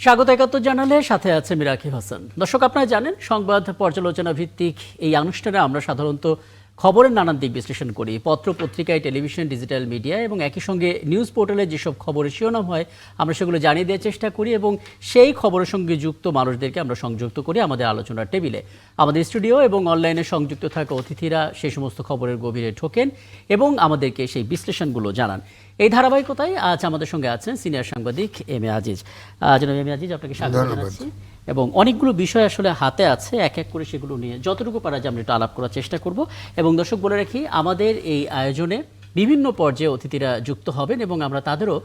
স্বাগত ৭১ জানালে সাথে আছে মিরাকি হাসান। দর্শক, আপনারা জানেন সংবাদ পর্যালোচনা ভিত্তিক এই অনুষ্ঠানে আমরা সাধারণত খবরের নানান দিক বিশ্লেষণ করি। পত্র পত্রিকায়, টেলিভিশন, ডিজিটাল মিডিয়া এবং একই সঙ্গে নিউজ পোর্টালে যেসব খবরের শিরোনাম হয় আমরা সেগুলো জানিয়ে দেওয়ার চেষ্টা করি এবং সেই খবরের সঙ্গে যুক্ত মানুষদেরকে আমরা সংযুক্ত করি আমাদের আলোচনার টেবিলে। আমাদের স্টুডিও এবং অনলাইনে সংযুক্ত থাকা অতিথিরা সেই সমস্ত খবরের গভীরে ঢোকেন এবং আমাদেরকে সেই বিশ্লেষণগুলো জানান। এই ধারাবাহিকতায় আজ আমাদের সঙ্গে আছেন সিনিয়র সাংবাদিক এম এ আজিজ। জনাব এম এ আজিজ, আপনাকে স্বাগত জানাচ্ছি। এবং অনেকগুলো বিষয় আসলে হাতে আছে, এক এক করে সেগুলো নিয়ে যতটুকু পারা যায় আমরা একটু আলাপ করার চেষ্টা করব। এবং দর্শক বলে রাখি, আমাদের এই আয়োজনে বিভিন্ন পর্যায়ে অতিথিরা যুক্ত হবেন এবং আমরা তাদেরও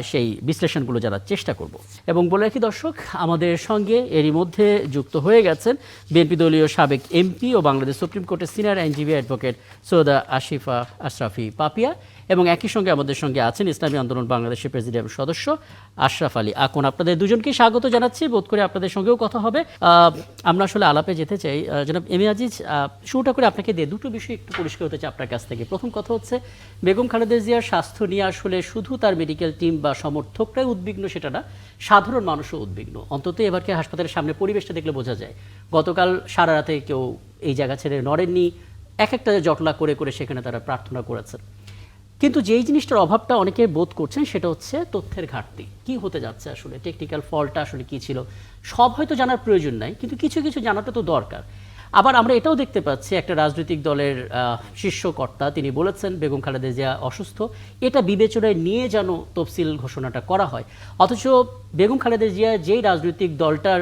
সেই বিশ্লেষণগুলো জানার চেষ্টা করব। এবং বলে রাখি দর্শক, আমাদের সঙ্গে এরই মধ্যে যুক্ত হয়ে গেছেন বিএনপি দলীয় সাবেক এমপি ও বাংলাদেশ সুপ্রিম কোর্টের সিনিয়র আইনজীবী অ্যাডভোকেট সৈয়দা আসিফা আশরাফি পাপিয়া, এবং একই সঙ্গে আমাদের সঙ্গে আছেন ইসলামী আন্দোলন বাংলাদেশের প্রেসিডিয়াম সদস্য আশরাফ আলী আকন। আপনাদের দুজনকেই স্বাগত জানাচ্ছি। বোধ করে আপনাদের সঙ্গেও কথা হবে। আমরা আসলে আলাপে যেতে চাই। জনাব এম এ আজিজ, শুরুটা করে আপনাকে দিয়ে দুটো বিষয় একটু পরিষ্কার হতে চাই আপনার কাছ থেকে। প্রথম কথা হচ্ছে, বেগম খালেদা জিয়ার স্বাস্থ্য নিয়ে আসলে শুধু তার মেডিকেল টিম বা সমর্থকরাই উদ্বিগ্ন সেটা না, সাধারণ মানুষও উদ্বিগ্ন। অন্তত এবারকে হাসপাতালের সামনে পরিবেশটা দেখলে বোঝা যায়। গতকাল সারা রাতে কেউ এই জায়গা ছেড়ে নড়েননি, এক একটা জটলা করে করে সেখানে তারা প্রার্থনা করেছেন। কিন্তু যেই জিনিসটার অভাবটা অনেকে বোধ করছেন সেটা হচ্ছে তথ্যের ঘাটতি। কি হতে যাচ্ছে আসলে, টেকনিক্যাল ফল্টটা আসলে কি ছিল, সব হয়তো জানার প্রয়োজন নাই, কিন্তু কিছু কিছু জানাটা তো দরকার। আবার আমরা এটাও দেখতে পাচ্ছি, একটা রাজনৈতিক দলের শীর্ষ কর্তা তিনি বলেছেন বেগম খালেদা জিয়া অসুস্থ, এটা বিবেচনায় নিয়ে যেন তফসিল ঘোষণাটা করা হয়। অথচ বেগম খালেদা জিয়া যেই রাজনৈতিক দলটার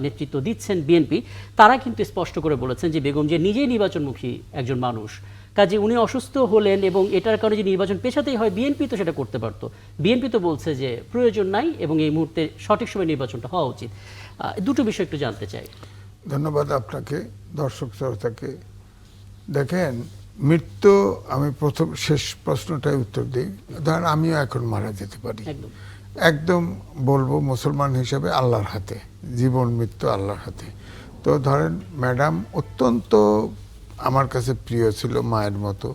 নেতৃত্ব দিচ্ছেন বিএনপি, তারা কিন্তু স্পষ্ট করে বলেছেন যে বেগম জিয়া নিজেই নির্বাচনমুখী একজন মানুষ, কাজে উনি অসুস্থ হলেন এবং এটার কারণে যে নির্বাচন পেছাতেই হয়, বিএনপি তো সেটা করতে পারতো। বিএনপি তো বলছে যে প্রয়োজন নাই এবং এই মুহূর্তে সঠিক সময় নির্বাচনটা হওয়া উচিত। দুটো বিষয় একটু জানতে চাই। ধন্যবাদ আপনাকে, দর্শক শ্রোতাকে। দেখেন, মৃত্যু, আমি প্রথম শেষ প্রশ্নটাই উত্তর দিই। ধরেন আমিও এখন মারা যেতে পারি, একদম বলবো মুসলমান হিসেবে আল্লাহর হাতে, জীবন মৃত্যু আল্লাহর হাতে। তো ধরেন ম্যাডাম অত্যন্ত আমার কাছে প্রিয় ছিল, মায়ের মতো।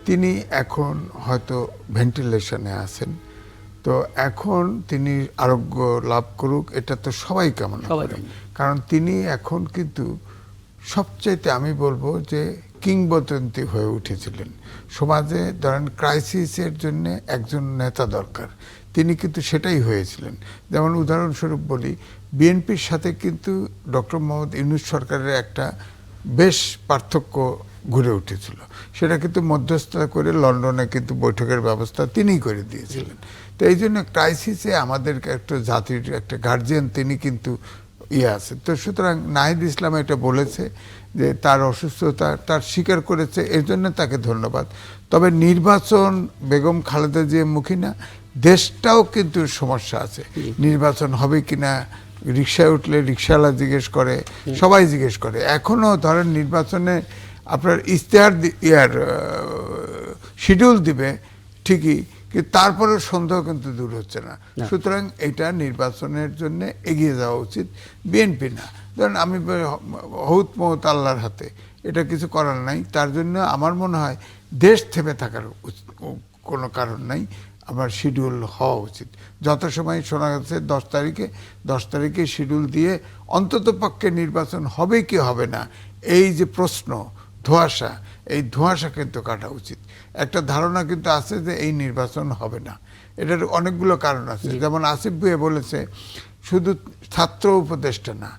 তিনি এখন হয়তো ভেন্টিলেশনে আছেন, তো এখন তিনি আরোগ্য লাভ করুক, এটা তো সবাই কামনা করে। কারণ তিনি এখন কিন্তু সবচাইতে আমি বলবো যে কিংবদন্তি হয়ে উঠেছিলেন সমাজে। ধরেন ক্রাইসিসের জন্য একজন নেতা দরকার, তিনি কিন্তু সেটাই হয়েছিলেন। যেমন উদাহরণস্বরূপ বলি, বিএনপির সাথে কিন্তু ডক্টর মোহাম্মদ ইউনূস সরকারের একটা বেশ পার্থক্য ঘুরে উঠেছিল। সেটা কিন্তু মধ্যস্থতা করে লন্ডনে কিন্তু বৈঠকের ব্যবস্থা তিনিই করে দিয়েছিলেন। তো এই জন্য ক্রাইসিসে আমাদেরকে একটা জাতির একটা গার্জিয়ান তিনি কিন্তু আছে। তো সুতরাং নাহিদ ইসলাম এটা বলেছে যে তার অসুস্থতা তার স্বীকার করেছে, এর জন্য তাকে ধন্যবাদ। তবে নির্বাচন বেগম খালেদা জিয়া মুখী না, দেশটাও কিন্তু সমস্যা আছে। নির্বাচন হবে কিনা, রিক্সায় উঠলে রিক্সাওয়ালা জিজ্ঞেস করে, সবাই জিজ্ঞেস করে। এখনো ধরেন নির্বাচনে আপনার ইশতেহার শিডিউল দিবে ঠিকই, কিন্তু তারপরে সন্দেহ কিন্তু দূর হচ্ছে না। সুতরাং এটা নির্বাচনের জন্য এগিয়ে যাওয়া উচিত, বিএনপি না। ধরেন আমি হউত মহত আল্লাহর হাতে, এটা কিছু করার নাই। তার জন্য আমার মনে হয় দেশ থেমে থাকার কোনো কারণ নাই, আমার শিডিউল হওয়া উচিত। যত সময় শোনা গেছে 10 তারিখে শিডিউল দিয়ে অন্তত পক্ষে নির্বাচন হবে কি হবে না, এই যে প্রশ্ন ধোঁয়াশা, এই ধোঁয়াশা কিন্তু কাটা উচিত। একটা ধারণা কিন্তু আছে যে এই নির্বাচন হবে না, এটার অনেকগুলো কারণ আছে। যেমন আসিফ ভুঁইয়া বলেছে শুধু ছাত্র উপদেষ্টা না,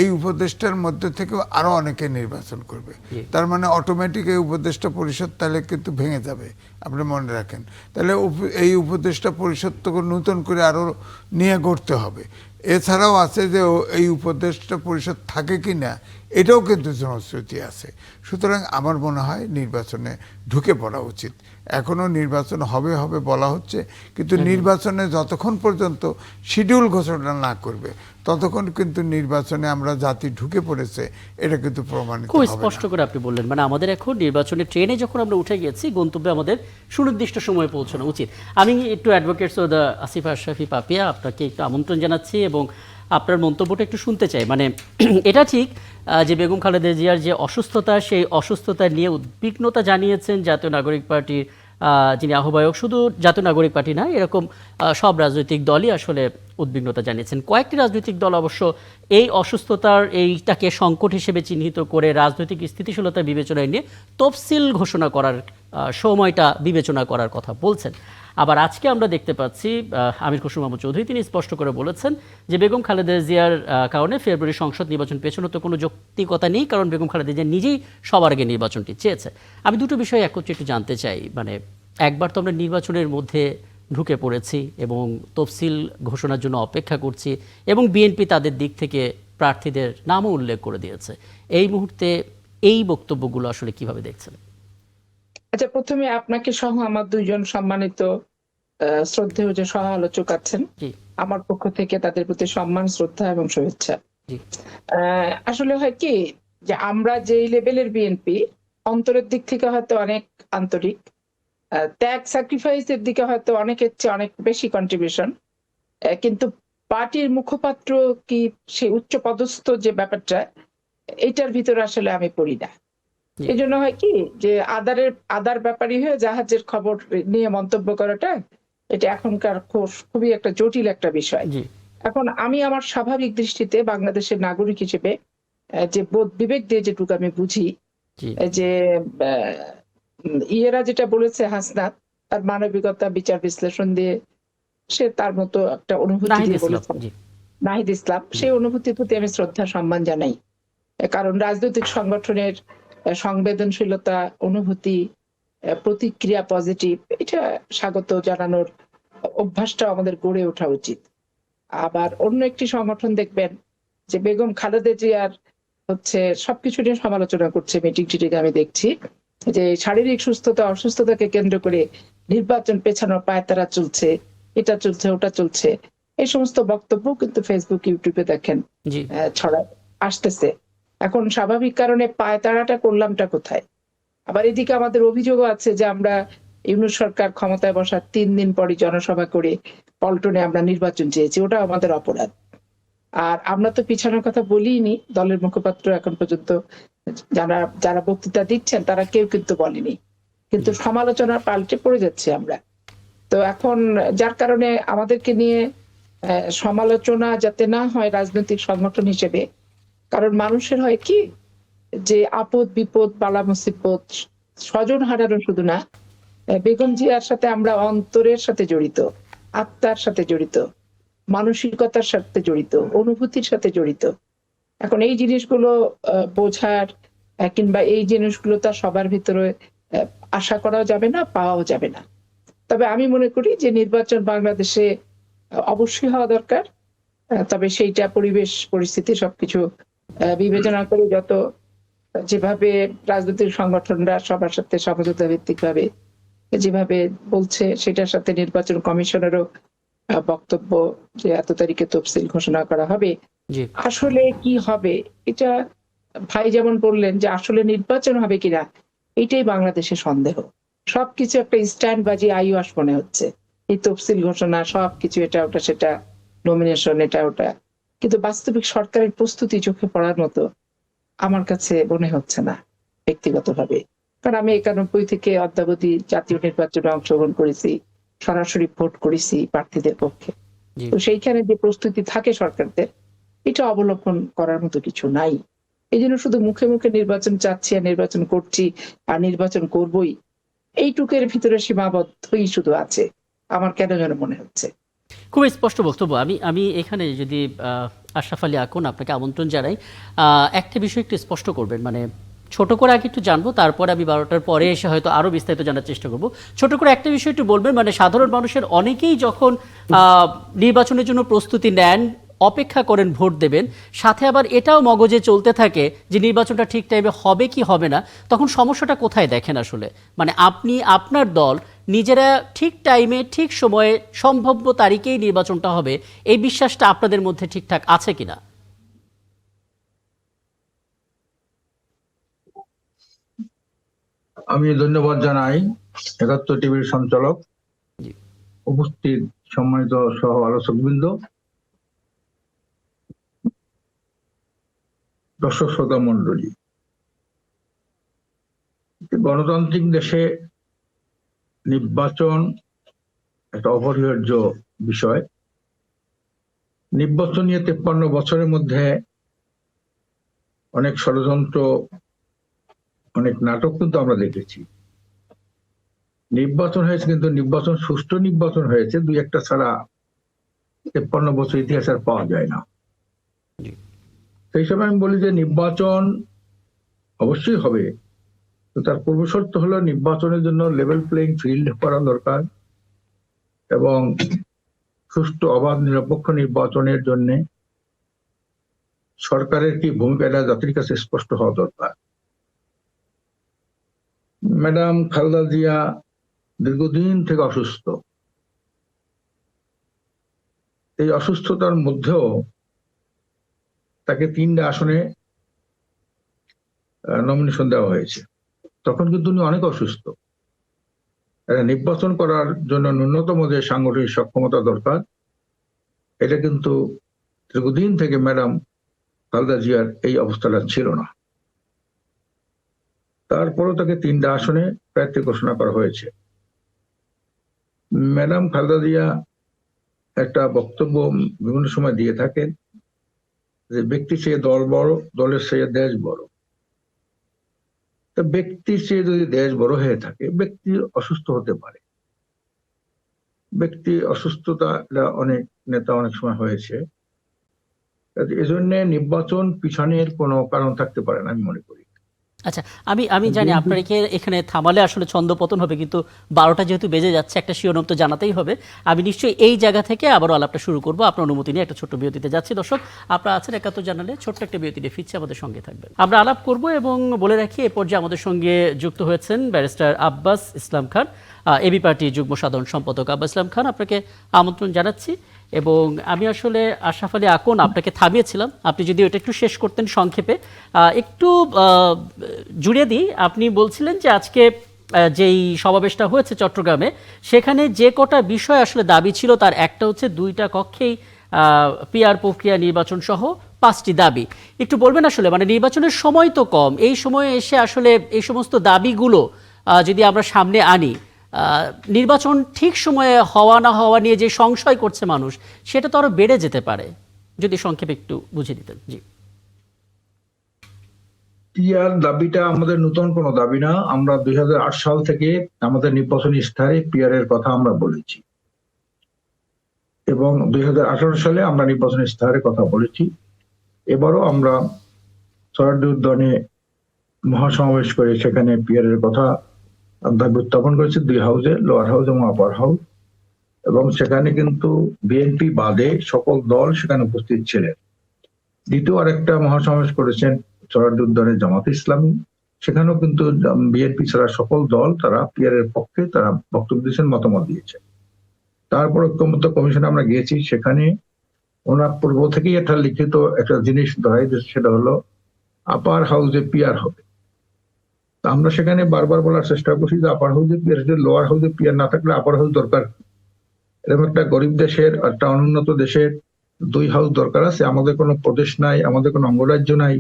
এই উপদেষ্টার মধ্যে থেকেও আরো অনেকে নির্বাচন করবে। তার মানে অটোমেটিক এই উপদেষ্টা পরিষদ তাহলে কিন্তু ভেঙে যাবে, আপনি মনে রাখেন। তাহলে এই উপদেষ্টা পরিষদ তো নতুন করে আরো নিয়ে গড়তে হবে। এছাড়াও আছে যে এই উপদেষ্টা পরিষদ থাকে কি না, এটাও কিন্তু জনশ্রুতি আছে। সুতরাং আমার মনে হয় নির্বাচনে ঢুকে পড়া উচিত। এখনো নির্বাচন হবে হবে বলা হচ্ছে, কিন্তু নির্বাচনে যতক্ষণ পর্যন্ত শিডিউল ঘোষণা না করবে ততক্ষণ কিন্তু নির্বাচনে আমরা জাতি ঢুকে পড়েছে এটা কিন্তু প্রমাণিত হবে না। খুব স্পষ্ট করে আপনি বললেন, মানে আমাদের এখন নির্বাচনের ট্রেনে যখন আমরা উঠে গেছি, গন্তব্যে আমাদের সুনির্দিষ্ট সময়ে পৌঁছানো উচিত। আমি একটু অ্যাডভোকেট সৈয়দা আসিফা আশরাফি পাপিয়া আপনাকে একটু আমন্ত্রণ জানাচ্ছি এবং আপনার মন্তব্যটা একটু শুনতে চাই। মানে এটা ঠিক যে বেগম খালেদা জিয়ার যে অসুস্থতা, সেই অসুস্থতা নিয়ে উদ্বিগ্নতা জানিয়েছেন জাতীয় নাগরিক পার্টির যিনি আহ্বায়ক, শুধু জাতীয় নাগরিক পার্টি না, এরকম সব রাজনৈতিক দলই আসলে উদ্বিগ্নতা জানিয়েছেন। কয়েকটি রাজনৈতিক দল অবশ্য এই অসুস্থতার এইটাকে সংকট হিসেবে চিহ্নিত করে রাজনৈতিক স্থিতিশীলতা বিবেচনায় নিয়ে তফসিল ঘোষণা করার সময়টা বিবেচনা করার কথা বলছেন। আবার আজকে আমরা দেখতে পাচ্ছি আমির খসরু মাহমুদ চৌধুরী তিনি স্পষ্ট করে বলেছেন যে বেগম খালেদা জিয়ার কারণে ফেব্রুয়ারি সংসদ নির্বাচন পেছনে তো কোনো যৌক্তিকতা নেই, কারণ বেগম খালেদা জিয়া নিজেই সবার আগে নির্বাচনটি চেয়েছে। আমি দুটো বিষয় একত্রে একটু জানতে চাই, মানে একবার তো আমরা নির্বাচনের মধ্যে ঢুকে পড়েছি এবং তফসিল ঘোষণার জন্য অপেক্ষা করছি, এবং বিএনপি তাদের দিক থেকে প্রার্থীদের নামও উল্লেখ করে দিয়েছে। এই মুহূর্তে এই বক্তব্যগুলো আসলে কিভাবে দেখছেন? আচ্ছা, প্রথমে আপনাকে সহ আমার দুইজন সম্মানিত শ্রদ্ধেয় যে সহ আলোচক আছেন, আমার পক্ষ থেকে তাদের প্রতি সম্মান, শ্রদ্ধা এবং শুভেচ্ছা। আসলে হয় কি যে আমরা যেই লেভেলের বিএনপি, অন্তরের দিক থেকে হয়তো অনেক আন্তরিক, ত্যাগ স্যাক্রিফাইসের দিকে হয়তো অনেকের চেয়ে অনেক বেশি কন্ট্রিবিউশন, কিন্তু পার্টির মুখপাত্র কি সে উচ্চ পদস্থ যে ব্যাপারটা, এইটার ভিতরে আসলে আমি পড়ি না। এই জন্য হয় কি যে আদার ব্যাপারই হয়ে জাহাজের খবর নিয়ে মন্তব্য করাটা, এটা এখনকার খুবই একটা জটিল একটা বিষয়। এখন আমি আমার স্বাভাবিক দৃষ্টিতে বাংলাদেশের নাগরিক হিসেবে যে বোধ বিবেক দিয়ে যেটুকু আমি বুঝি, যে ইয়েরা যেটা বলেছে, হাসনাত তার মানবিকতা, বিচার বিশ্লেষণ দিয়ে সে তার মতো একটা অনুভূতি দিয়ে বলেছে, নাহিদ ইসলাম, সেই অনুভূতির প্রতি আমি শ্রদ্ধা সম্মান জানাই। কারণ রাজনৈতিক সংগঠনের সংবেদনশীলতা, অনুভূতি, প্রতিক্রিয়া পজিটিভ, এটা স্বাগত জানানোর অভ্যাসটা আমাদের গড়ে ওঠা উচিত। আবার অন্য একটি সংগঠন দেখবেন যে বেগম খালেদা জিয়ার হচ্ছে সবকিছু নিয়ে সমালোচনা করছে, মিটিং টিটিং আমি দেখছি, যে শারীরিক সুস্থতা অসুস্থতাকে কেন্দ্র করে নির্বাচন পেছানোর পায়তারা চলছে, এটা চলছে ওটা চলছে, এই সমস্ত বক্তব্য কিন্তু ফেসবুক, ইউটিউবে দেখেন ছড়ায় আসতেছে। এখন স্বাভাবিক কারণে পায়তারাটা করলামটা কোথায়? আবার এদিকে আমাদের অভিযোগও আছে যে আমরা ইউনূস সরকার ক্ষমতায় বসার 3 দিন পরই জনসভা করে পল্টনে আমরা নির্বাচন চেয়েছি, ওটা আমাদের অপরাধ। আর আমরা তো পিছানোর কথা বলিনি, দলের মুখপাত্র এখন পর্যন্ত যারা বক্তৃতা দিচ্ছেন তারা কেউ কিন্তু বলেনি, কিন্তু সমালোচনার পাল্টে পড়ে যাচ্ছি আমরা। তো এখন যার কারণে আমাদেরকে নিয়ে সমালোচনা যাতে না হয় রাজনৈতিক সংগঠন হিসেবে, কারণ মানুষের হয় কি যে আপদ বিপদ, বালা মুসিবত, স্বজন হারানো শুধু না, বেগম জিয়ার সাথে আমরা অন্তরের সাথে জড়িত, আত্মার সাথে জড়িত, মানসিকতার সাথে জড়িত, অনুভূতির সাথে জড়িত। এখন এই জিনিসগুলো বোঝার কিংবা এই জিনিসগুলো তার সবার ভিতরে আশা করাও যাবে না, পাওয়াও যাবে না। তবে আমি মনে করি যে নির্বাচন বাংলাদেশে অবশ্যই হওয়া দরকার, তবে সেইটা পরিবেশ পরিস্থিতি সবকিছু বিবেচনা করে যত যেভাবে রাজনৈতিক সংগঠনরা সবার সাথে সমঝোতা ভিত্তিক ভাবে যেভাবে বলছে, সেটার সাথে নির্বাচন কমিশনেরও বক্তব্য যে এত তারিখে তফসিল ঘোষণা করা হবে, আসলে কি হবে এটা ভাই যেমন বললেন যে আসলে নির্বাচন হবে কিনা, এটাই বাংলাদেশে সন্দেহ। সবকিছু একটা স্ট্যান্ড বাজি আইওয়াস মনে হচ্ছে, এই তফসিল ঘোষণা সবকিছু এটা ওটা সেটা, নমিনেশন এটা ওটা, কিন্তু বাস্তবিক সরকারের প্রস্তুতি চোখে পড়ার মতো আমার কাছে মনে হচ্ছে না ব্যক্তিগতভাবে। কারণ আমি 91 থেকে অদ্যাবধি জাতীয় নির্বাচনে অংশগ্রহণ করেছি, সরাসরি ভোট করেছি প্রার্থীদের পক্ষে। তো সেইখানে যে প্রস্তুতি থাকে সরকারদের, এটা অবলম্বন করার মতো কিছু নাই। এই জন্য শুধু মুখে মুখে নির্বাচন চাচ্ছি আর নির্বাচন করছি আর নির্বাচন করবই, এইটুকের ভিতরে সীমাবদ্ধই শুধু আছে আমার কেন যেন মনে হচ্ছে। খুব স্পষ্ট বক্তব্য। আমি এখানে যদি আশরাফ আলী আকন আপনাকে আমন্ত্রণ জানাই, একটা বিষয় একটু স্পষ্ট করবেন, মানে ছোট করে আগে একটু জানবো, তারপরে আমি 12টার পরে এসে হয়তো আরো বিস্তারিত জানার চেষ্টা করব। ছোট করে একটা বিষয় একটু বলবেন, মানে সাধারণ মানুষের অনেকেই যখন নির্বাচনের জন্য প্রস্তুতি নেন, অপেক্ষা করেন ভোট দেবেন, সাথে আবার এটাও মগজে চলতে থাকে যে নির্বাচনটা ঠিক টাইমে হবে কি হবে না, তখন সমস্যাটা কোথায় দেখেন আসলে? মানে আপনি আপনার দল নিজেরা ঠিক টাইমে ঠিক সময়ে সম্ভাব্য তারিখেই নির্বাচনটা হবে, এই বিশ্বাসটা আপনাদের মধ্যে ঠিকঠাক আছে কিনা? আমি ধন্যবাদ জানাই ৭১ টিভির সঞ্চালক, উপস্থিত সম্মানিত সহ আলোচক বৃন্দ, দর্শক শ্রোতা মন্ডলী। গণতান্ত্রিক দেশে নির্বাচন একটা অপরিহার্য বিষয়। নির্বাচন নিয়ে 53 বছরের মধ্যে অনেক ষড়যন্ত্র, অনেক নাটক কিন্তু আমরা দেখেছি। নির্বাচন হয়েছে, কিন্তু নির্বাচন সুষ্ঠু নির্বাচন হয়েছে দুই একটা ছাড়া 53 বছর ইতিহাস আর পাওয়া যায় না। সেই সময় আমি বলি যে নির্বাচন অবশ্যই হবে, তো তার পূর্বশর্ত হলো নির্বাচনের জন্য লেভেল প্লেইং ফিল্ড করা দরকার, এবং সুষ্ঠু অবাধ নিরপেক্ষ নির্বাচনের জন্য সরকারের কি ভূমিকা এটা জাতির কাছে স্পষ্ট হওয়া দরকার। ম্যাডাম খালেদা জিয়া দীর্ঘদিন থেকে অসুস্থ। এই অসুস্থতার মধ্যেও তাকে 3টা আসনে নমিনেশন দেওয়া হয়েছে। তখন কিন্তু উনি অনেক অসুস্থ। নির্বাচন করার জন্য ন্যূনতম যে সাংগঠনিক সক্ষমতা দরকার, এটা কিন্তু দীর্ঘদিন থেকে ম্যাডাম খালেদা জিয়ার এই অবস্থাটা ছিল না। তারপরও তাকে 3টা আসনে প্রার্থী ঘোষণা করা হয়েছে। ম্যাডাম খালেদা জিয়া একটা বক্তব্য বিভিন্ন সময় দিয়ে থাকেন যে ব্যক্তি চেয়ে দল বড়, দলের চেয়ে দেশ বড়। তা ব্যক্তির চেয়ে যদি দেশ বড় হয়ে থাকে, ব্যক্তি অসুস্থ হতে পারে। ব্যক্তি অসুস্থতা অনেক নেতা অনেক সময় হয়েছে, এজন্য নির্বাচন পিছনের কোনো কারণ থাকতে পারে না আমি মনে করি। আচ্ছা, আমি জানি আপনাকে এখানে থামালে আসলে ছন্দপতন হবে, কিন্তু 12টা যেহেতু বেজে যাচ্ছে, একটা শিরোনাম তো জানাতেই হবে। আমি নিশ্চয়ই এই জায়গা থেকে আবারও আলাপটা শুরু করব। আপনার অনুমতি নিয়ে একটা ছোট্ট বিরতিতে যাচ্ছি। দর্শক, আপনারা আছেন 71 জানালে, ছোট্ট একটা বিরতিতে ফিরছি, আমাদের সঙ্গে থাকবেন। আমরা আলাপ করব এবং বলে রাখি এ পর্যায়ে আমাদের সঙ্গে যুক্ত হয়েছেন ব্যারিস্টার আব্বাস ইসলাম খান, এবি পার্টির যুগ্ম সাধারণ সম্পাদক। আব্বাস ইসলাম খান, আপনাকে আমন্ত্রণ জানাচ্ছি। এবং আমি আসলে আশরাফ আলী আকন আপনাকে থামিয়েছিলাম, আপনি যদি ওটা একটু শেষ করতেন সংক্ষেপে। একটু জুড়ে দিই, আপনি বলছিলেন যে আজকে যেই সমাবেশটা হয়েছে চট্টগ্রামে, সেখানে যে কটা বিষয় আসলে দাবি ছিল, তার একটা হচ্ছে 2টা কক্ষেই পিআর প্রক্রিয়া নির্বাচন সহ 5টি দাবি। একটু বলবেন আসলে, মানে নির্বাচনের সময় তো কম, এই সময়ে এসে আসলে এই সমস্ত দাবিগুলো যদি আমরা সামনে আনি, নির্বাচন ঠিক সময়ে হওয়া না হওয়া নিয়ে যে সংশয় করছে মানুষ, সেটা তো আরো বেড়ে যেতে পারে। যদি সংক্ষেপে একটু বুঝিয়ে দিতেন। জি। পিআর দাবিটা আমাদের নতুন কোনো দাবি না। আমরা 2008 সাল থেকে আমাদের নির্বাচনী ইশতেহারে পিআর এর কথা আমরা বলেছি, এবং 2018 সালে আমরা নির্বাচনী ইশতেহারের কথা বলেছি। এবারও আমরা সরাসরি উদ্যানে মহাসমাবেশ করে সেখানে পিআর এর কথা দাবি উত্থাপন করেছি, 2 হাউসে, লোয়ার হাউস এবং আপার হাউস। এবং সেখানে কিন্তু বিএনপি বাদে সকল দল সেখানে উপস্থিত ছিলেন। দ্বিতীয় আরেকটা মহাসমাবেশ করেছেন সরাসরি উদ্যানে জামাত ইসলামী, সেখানেও কিন্তু বিএনপি ছাড়া সকল দল তারা পিআর এর পক্ষে তারা বক্তব্য দিয়েছেন, মতামত দিয়েছেন। তারপর ঐক্যমত্য কমিশনে আমরা গিয়েছি, সেখানে ওনার পূর্ব থেকেই একটা লিখিত একটা জিনিস ধরাই দিয়েছে, সেটা হলো আপার হাউসে পিআর হবে। আমরা সেখানে বারবার বলার চেষ্টা করছি যে আপার হাউসে পিআর, লোয়ার হাউসে পিআর না থাকলে আপার হাউস দরকার। এরকম একটা গরিব দেশের, একটা অনুন্নত দেশের 2 হাউস দরকার আছে। আমাদের কোনো প্রদেশ নাই, আমাদের কোনো অঙ্গরাজ্য নাই।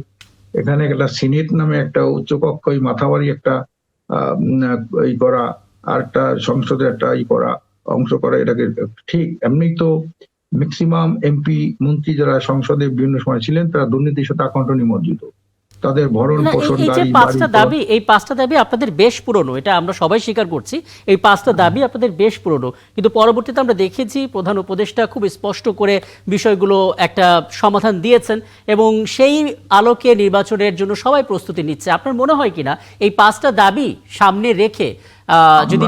এখানে একটা সিনেট নামে একটা উচ্চকক্ষ, মাথাবাড়ি একটা ই করা, আর একটা সংসদে একটা করা, অংশ করা, এটাকে ঠিক এমনি তো ম্যাক্সিমাম এমপি মন্ত্রী যারা সংসদে বিভিন্ন সময় ছিলেন, তারা দুর্নীতির সাথে আকণ্ঠ নিমজ্জিত। তাদের ভরণ পোষণ, এই যে 5টা দাবি, এই 5টা দাবি আপনাদের বেশ পুরনো, এটা আমরা সবাই স্বীকার করছি। এই 5টা দাবি আপনাদের বেশ পুরনো, কিন্তু পরবর্তীতে আমরা দেখেছি প্রধান উপদেষ্টা খুব স্পষ্ট করে বিষয়গুলো একটা সমাধান দিয়েছেন, এবং সেই আলোকে নির্বাচনের জন্য সবাই প্রস্তুতি নিচ্ছে। আপনার মনে হয় কিনা এই 5টা দাবি সামনে রেখে যদি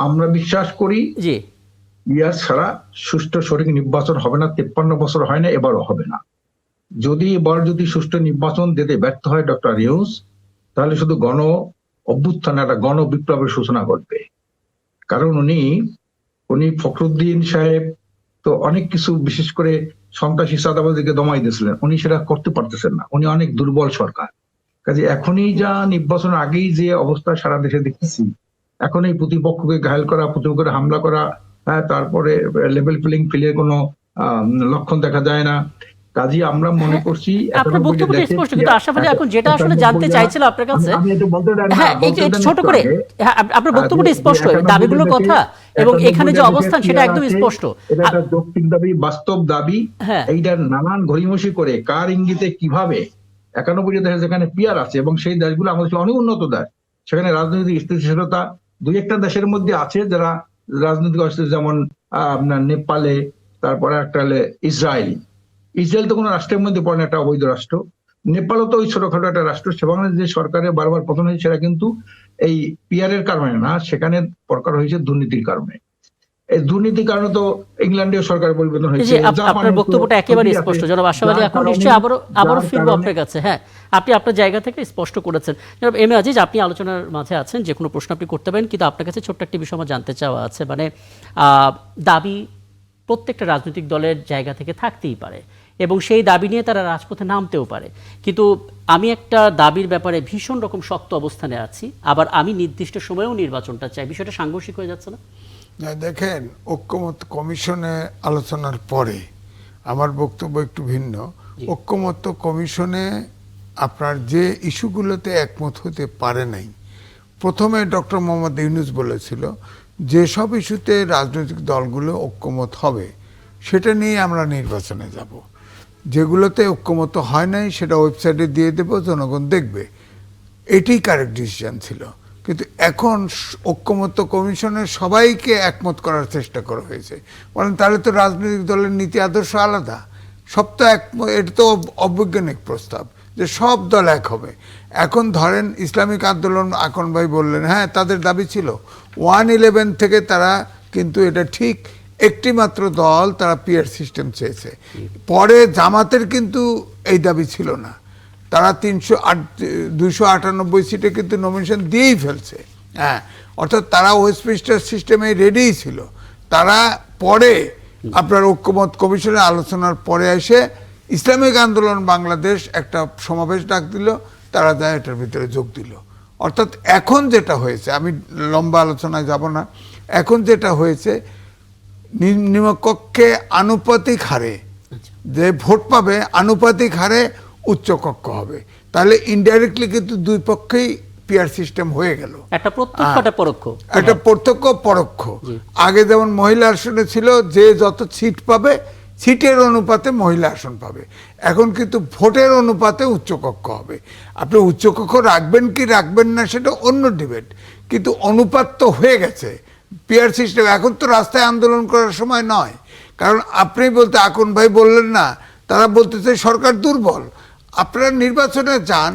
আমরা বিশ্বাস করি জি, ইয়ার ছাড়া সুষ্ঠু সঠিক নির্বাচন হবে না। 53 বছর হয় না, এবারও হবে না। যদি এবার সুষ্ঠু নির্বাচন দিতে ব্যর্থ হয় ডক্টর ইউনূস, তাহলে শুধু গণ অভ্যুত্থান, একটা গণ বিপ্লবের সূচনা ঘটবে। কারণ উনি ফখরুদ্দিন সাহেব তো অনেক কিছু, বিশেষ করে সন্ত্রাসী চাঁদাবাজিকে দমাই দিয়েছিলেন, উনি সেটা করতে পারতেছেন না। উনি অনেক দুর্বল সরকার। কাজে এখনই যা নির্বাচনের আগেই যে অবস্থা সারা দেশে দেখতেছি, এখন এই প্রতিপক্ষকে ঘায়েল করা, প্রতিপক্ষের হামলা করা, তারপরে লেভেল প্লেইং ফিল্ডের কোনো লক্ষণ দেখা যায় না, কাজেই আমরা মনে করছি আপনার বক্তব্যটা স্পষ্ট, কিন্তু আশরাফ আলী এখন যেটা আসলে জানতে চাইছিল আপনার কাছে, হ্যাঁ একটু ছোট করে, হ্যাঁ আপনার বক্তব্যটা স্পষ্ট, দাবিগুলোর কথা এবং এখানে যে অবস্থান সেটা একদম স্পষ্ট। এটা একটা যৌক্তিক দাবি, বাস্তব দাবি। এইটার নানান ঘড়িমসি করে কার ইঙ্গিতে কিভাবে 91টি দেশ যেখানে পিয়ার আছে এবং সেই দেশগুলো আমাদের অনেক উন্নত দেশ, সেখানে রাজনৈতিক স্থিতিশীলতা দুই একটা দেশের মধ্যে আছে যারা রাজনৈতিক অস্থির, যেমন আপনার নেপালে, তারপরে একটা হলে ইসরায়েল তো কোনো রাষ্ট্রের মধ্যে পড়ে না, একটা অবৈধ রাষ্ট্র। নেপালও তো ওই ছোটখাটো একটা রাষ্ট্র। সেখানে যে সরকারের বারবার পতন হয়েছে সেটা কিন্তু এই পিয়ারের কারণে না, সেখানে দরকার হয়েছে দুর্নীতির কারণে। এই দুর্নীতির কারণে তো ইংল্যান্ডের সরকার পরিবর্তন হয়েছে। আপনার বক্তব্যটা একেবারে স্পষ্ট জনাব আশরাফ আলী, এখন নিশ্চয়ই আবারও ফিরবো আপনার কাছে। হ্যাঁ, আপনি আপনার জায়গা থেকে স্পষ্ট করেছেন। জনাব এম এ আজিজ, আপনি আলোচনার মাঝে আছেন, যে কোনো প্রশ্ন আপনি করতে পারেন, কিন্তু আপনার কাছে ছোট্ট একটি বিষয় আমার জানতে চাওয়া আছে। মানে দাবি প্রত্যেকটা রাজনৈতিক দলের জায়গা থেকে থাকতেই পারে এবং সেই দাবি নিয়ে তারা রাজপথে নামতেও পারে, কিন্তু আমি একটা দাবির ব্যাপারে ভীষণ রকম শক্ত অবস্থানে আছি, আবার আমি নির্দিষ্ট সময়েও নির্বাচনটা চাই। বিষয়টা সাংঘর্ষিক হয়ে যাচ্ছে না? দেখেন, ঐক্যমত কমিশনে আলোচনার পরে আমার বক্তব্য একটু ভিন্ন। ঐক্যমত কমিশনে আপনার যে ইস্যুগুলোতে একমত হতে পারে নাই, প্রথমে ডক্টর মোহাম্মদ ইউনূস বলেছিল যেসব ইস্যুতে রাজনৈতিক দলগুলো ঐক্যমত হবে সেটা নিয়ে আমরা নির্বাচনে যাব, যেগুলোতে ঐক্যমত হয় নাই সেটা ওয়েবসাইটে দিয়ে দেব, জনগণ দেখবে। এটাই কারেক্ট ডিসিশন ছিল। কিন্তু এখন ঐক্যমত্য কমিশনের সবাইকে একমত করার চেষ্টা করা হয়েছে, বলেন তাহলে তো রাজনৈতিক দলের নীতি আদর্শ আলাদা, সব তো এটা তো অবৈজ্ঞানিক প্রস্তাব যে সব দল এক হবে। এখন ধরেন ইসলামিক আন্দোলন, আকন ভাই বললেন, হ্যাঁ তাদের দাবি ছিল 1-11 থেকে তারা, কিন্তু এটা ঠিক একটি মাত্র দল তারা পিয়ার সিস্টেম চেয়েছে। পরে জামাতের কিন্তু এই দাবি ছিল না, তারা 298 সিটে কিন্তু নমিনেশন দিয়েই ফেলছে। হ্যাঁ, অর্থাৎ তারা ওয়েস্টমিনিস্টার সিস্টেমে রেডিই ছিল। তারা পরে আপনার ঐক্যমত কমিশনের আলোচনার পরে এসে ইসলামিক আন্দোলন বাংলাদেশ একটা সমাবেশ ডাক দিল, তারা যায় এটার ভিতরে যোগ দিল। অর্থাৎ এখন যেটা হয়েছে, আমি লম্বা আলোচনায় যাব না, এখন যেটা হয়েছে নিম্নকক্ষে আনুপাতিক হারে যে ভোট পাবে, আনুপাতিক হারে উচ্চকক্ষ হবে, তাহলে ইনডাইরেক্টলি কিন্তু দুই পক্ষেই পিয়ার সিস্টেম হয়ে গেল। একটা প্রত্যক্ষ একটা পরোক্ষ, একটা প্রত্যক্ষ পরোক্ষ। আগে যেমন মহিলা আসনে ছিল যে যত সিট পাবে সিটের অনুপাতে মহিলা আসন পাবে, এখন কিন্তু ভোটের অনুপাতে উচ্চকক্ষ হবে। আপনি উচ্চকক্ষ রাখবেন কি রাখবেন না সেটা অন্য ডিবেট, কিন্তু অনুপাত তো হয়ে গেছে পিয়ার সিস্টেম। এখন তো রাস্তায় আন্দোলন করার সময় নয়, কারণ আপনি বলতে, আকন ভাই বললেন না, তারা বলতেছে সরকার দুর্বল। আপনারা নির্বাচনে যান,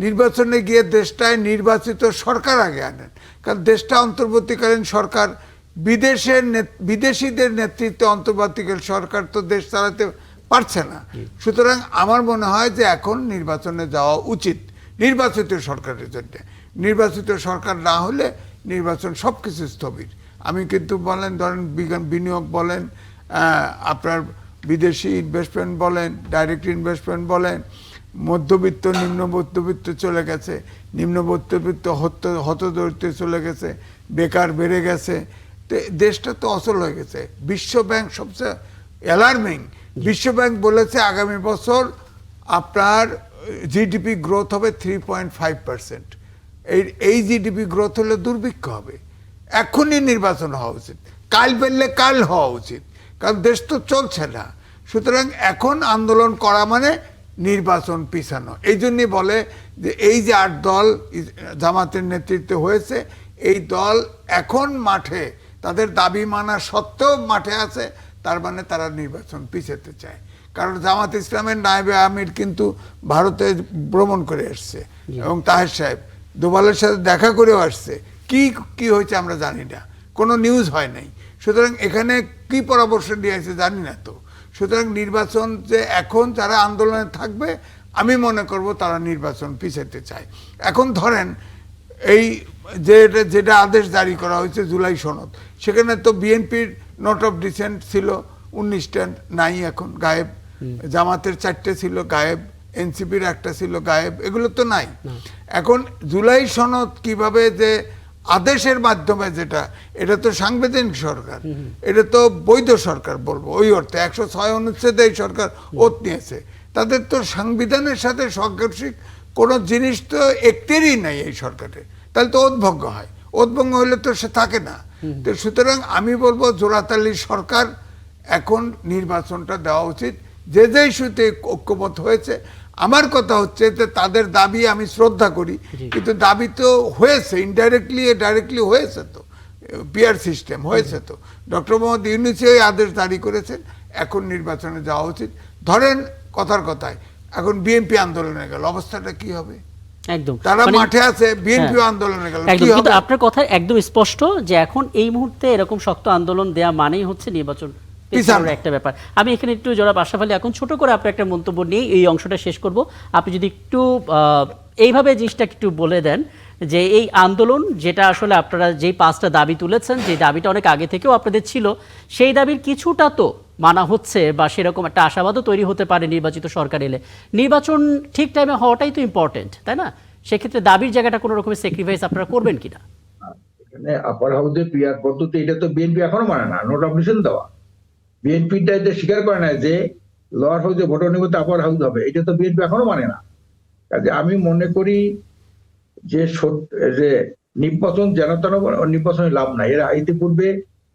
নির্বাচনে গিয়ে দেশটায় নির্বাচিত সরকার আগে আনেন, কারণ দেশটা অন্তর্বর্তীকালীন সরকার, বিদেশিদের নেতৃত্বে অন্তর্বর্তীকালীন সরকার তো দেশ চালাতে পারছে না। সুতরাং আমার মনে হয় যে এখন নির্বাচনে যাওয়া উচিত নির্বাচিত সরকারের জন্য। নির্বাচিত সরকার না হলে নির্বাচন সব কিছু স্থবির। আমি কিন্তু বলেন, ধরেন বিনিয়োগ বলেন, আপনার বিদেশি ইনভেস্টমেন্ট বলেন, ডাইরেক্ট ইনভেস্টমেন্ট বলেন, মধ্যবিত্ত নিম্ন মধ্যবিত্ত চলে গেছে, নিম্ন মধ্যবিত্ত হতদরিদ্র চলে গেছে, বেকার বেড়ে গেছে, তো দেশটা তো অচল হয়ে গেছে। বিশ্ব ব্যাংক সবচেয়ে অ্যালার্মিং, বিশ্ব ব্যাংক বলেছে আগামী বছর আপনার জিডিপি গ্রোথ হবে 3.5%। এই জিডিপি গ্রোথ হলে দুর্ভিক্ষ হবে। এখনই নির্বাচন হওয়া উচিত, কাল পেলে কাল হওয়া উচিত, কারণ দেশ তো চলছে না। সুতরাং এখন আন্দোলন করা মানে নির্বাচন পিছানো। এই জন্যই বলে যে এই যে 8 দল জামাতের নেতৃত্বে হয়েছে, এই দল এখন মাঠে তাদের দাবি মানা সত্ত্বেও মাঠে আছে, তার মানে তারা নির্বাচন পিছাতে চায়। কারণ জামাত ইসলামের নায়েবে আমির কিন্তু ভারতে ভ্রমণ করে আসছে এবং তাহের সাহেব দোভালের সাথে দেখা করেও আসছে। কি হয়েছে আমরা জানি না, কোনো নিউজ হয় নাই। সুতরাং এখানে কি পরামর্শ দিয়েছে জানি না তো। সুতরাং নির্বাচন যে এখন যারা আন্দোলনে থাকবে, আমি মনে করব তারা নির্বাচন পিছাতে চায়। এখন ধরেন এই যেটা আদেশ জারি করা হয়েছে জুলাই সনদ, সেখানে তো বিএনপির নোট অফ ডিসেন্ট ছিল 19টা, নাই, এখন গায়েব। জামাতের 4টে ছিল গায়েব, এনসিপির 1টা ছিল গায়েব, এগুলো তো নাই। এখন জুলাই সনদ কিভাবে যে আদেশের মাধ্যমে যেটা, এটা তো সাংবিধানিক সরকার, এটা তো বৈধ সরকার বলবো ওই অর্থে। 106 অনুচ্ছেদে এই সরকার ওত নিয়েছে, তাদের তো সংবিধানের সাথে সাংঘর্ষিক কোনো জিনিস তো একটেরই নাই এই সরকারের, তাহলে তো ওতভঙ্গ হয়, ওতভঙ্গ হলে তো সে থাকে না। তো সুতরাং আমি বলবো জোড়াতালি সরকার এখন নির্বাচনটা দেওয়া উচিত, যে যে ইস্যুতে ঐক্যমত হয়েছে। আমার কথা হচ্ছে যে তাদের দাবি আমি শ্রদ্ধা করি, কিন্তু দাবি তো হয়েছে ইনডাইরেক্টলি ডাইরেক্টলি হয়েছে, তো পিআর সিস্টেম হয়েছে, তো ডক্টর মোহাম্মদ ইউনূসই ওই আদেশ জারি করেছেন, এখন নির্বাচনে যাওয়া উচিত। ধরেন কথার কথায় এখন বিএনপি আন্দোলনে গেল, অবস্থাটা কি হবে? একদম, তারা মানে মাঠে আছে, বিএনপি আন্দোলনে গেল, একদম। কি কিন্তু হবে? আপনার কথা একদম স্পষ্ট যে এখন এই মুহূর্তে এরকম শক্ত আন্দোলন দেয়া মানেই হচ্ছে নির্বাচন পিছানো একটা ব্যাপার। আমি এখানে একটু জনাব আশরাফ আলী এখন ছোট করে আপনার একটা মন্তব্য নিয়ে এই অংশটা শেষ করব। আপনি যদি একটু এইভাবে জিনিসটা একটু বলে দেন যে এই আন্দোলন যেটা আসলে আপনারা যেই 5টা দাবি তুলেছেন, যে দাবিটা অনেক আগে থেকেও আপনাদের ছিল, সেই দাবির কিছুটা তো মানা হচ্ছে বা সেরকম একটা আশাবাদও তৈরি হতে পারে নির্বাচিত সরকার এলে। নির্বাচন ঠিক টাইমে হওয়াটাই তো ইম্পর্টেন্ট, তাই না? সেক্ষেত্রে দাবির জায়গাটা কোনো রকমের স্যাক্রিফাইস আপনারা করবেন কিনা? এখানে আপার হাউসে পিআর পদ্ধতি, এটা তো বিএনপি এখনো মানে না, নোট অবলিগেশন দেওয়া। বিএনপিটা এটা স্বীকার করে না যে লোয়ার হাউসে ভোট নির্বাচন আপার হাউস হবে, এটা তো বিএনপি এখনো মানে না। কাজে আমি মনে করি যে যে নির্বাচন যেন তেন নির্বাচনে লাভ নাই। এরা ইতিপূর্বে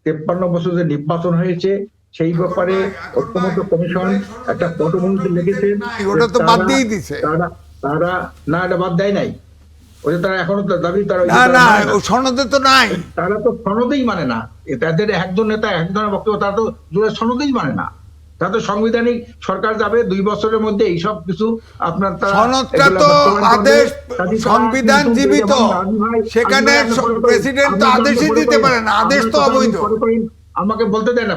53 বছর যে নির্বাচন হয়েছে সেই ব্যাপারে ঐক্যমত্য কমিশন একটা পটভূমিতে লিখেছে, ওটা তো বাদ দিয়ে দিছে। তারা না, এটা বাদ দেয় নাই, ওটা তারা এখনো দাবি, তারা না সনদে তো নাই, তারা তো সনদেই মানে না। তাদের একজন নেতা একজনের বক্তব্য, তারা তো জোরে সনদেই মানে না। তারা তো সাংবিধানিক সরকার যাবে 2 বছরের মধ্যে এইসব কিছু আপনার সনদটা তো আদেশ, সংবিধান জীবিত, সেখানে প্রেসিডেন্ট তো আদেশই দিতে পারে না, আদেশ তো অবৈধ। আমাকে বলতে দেন,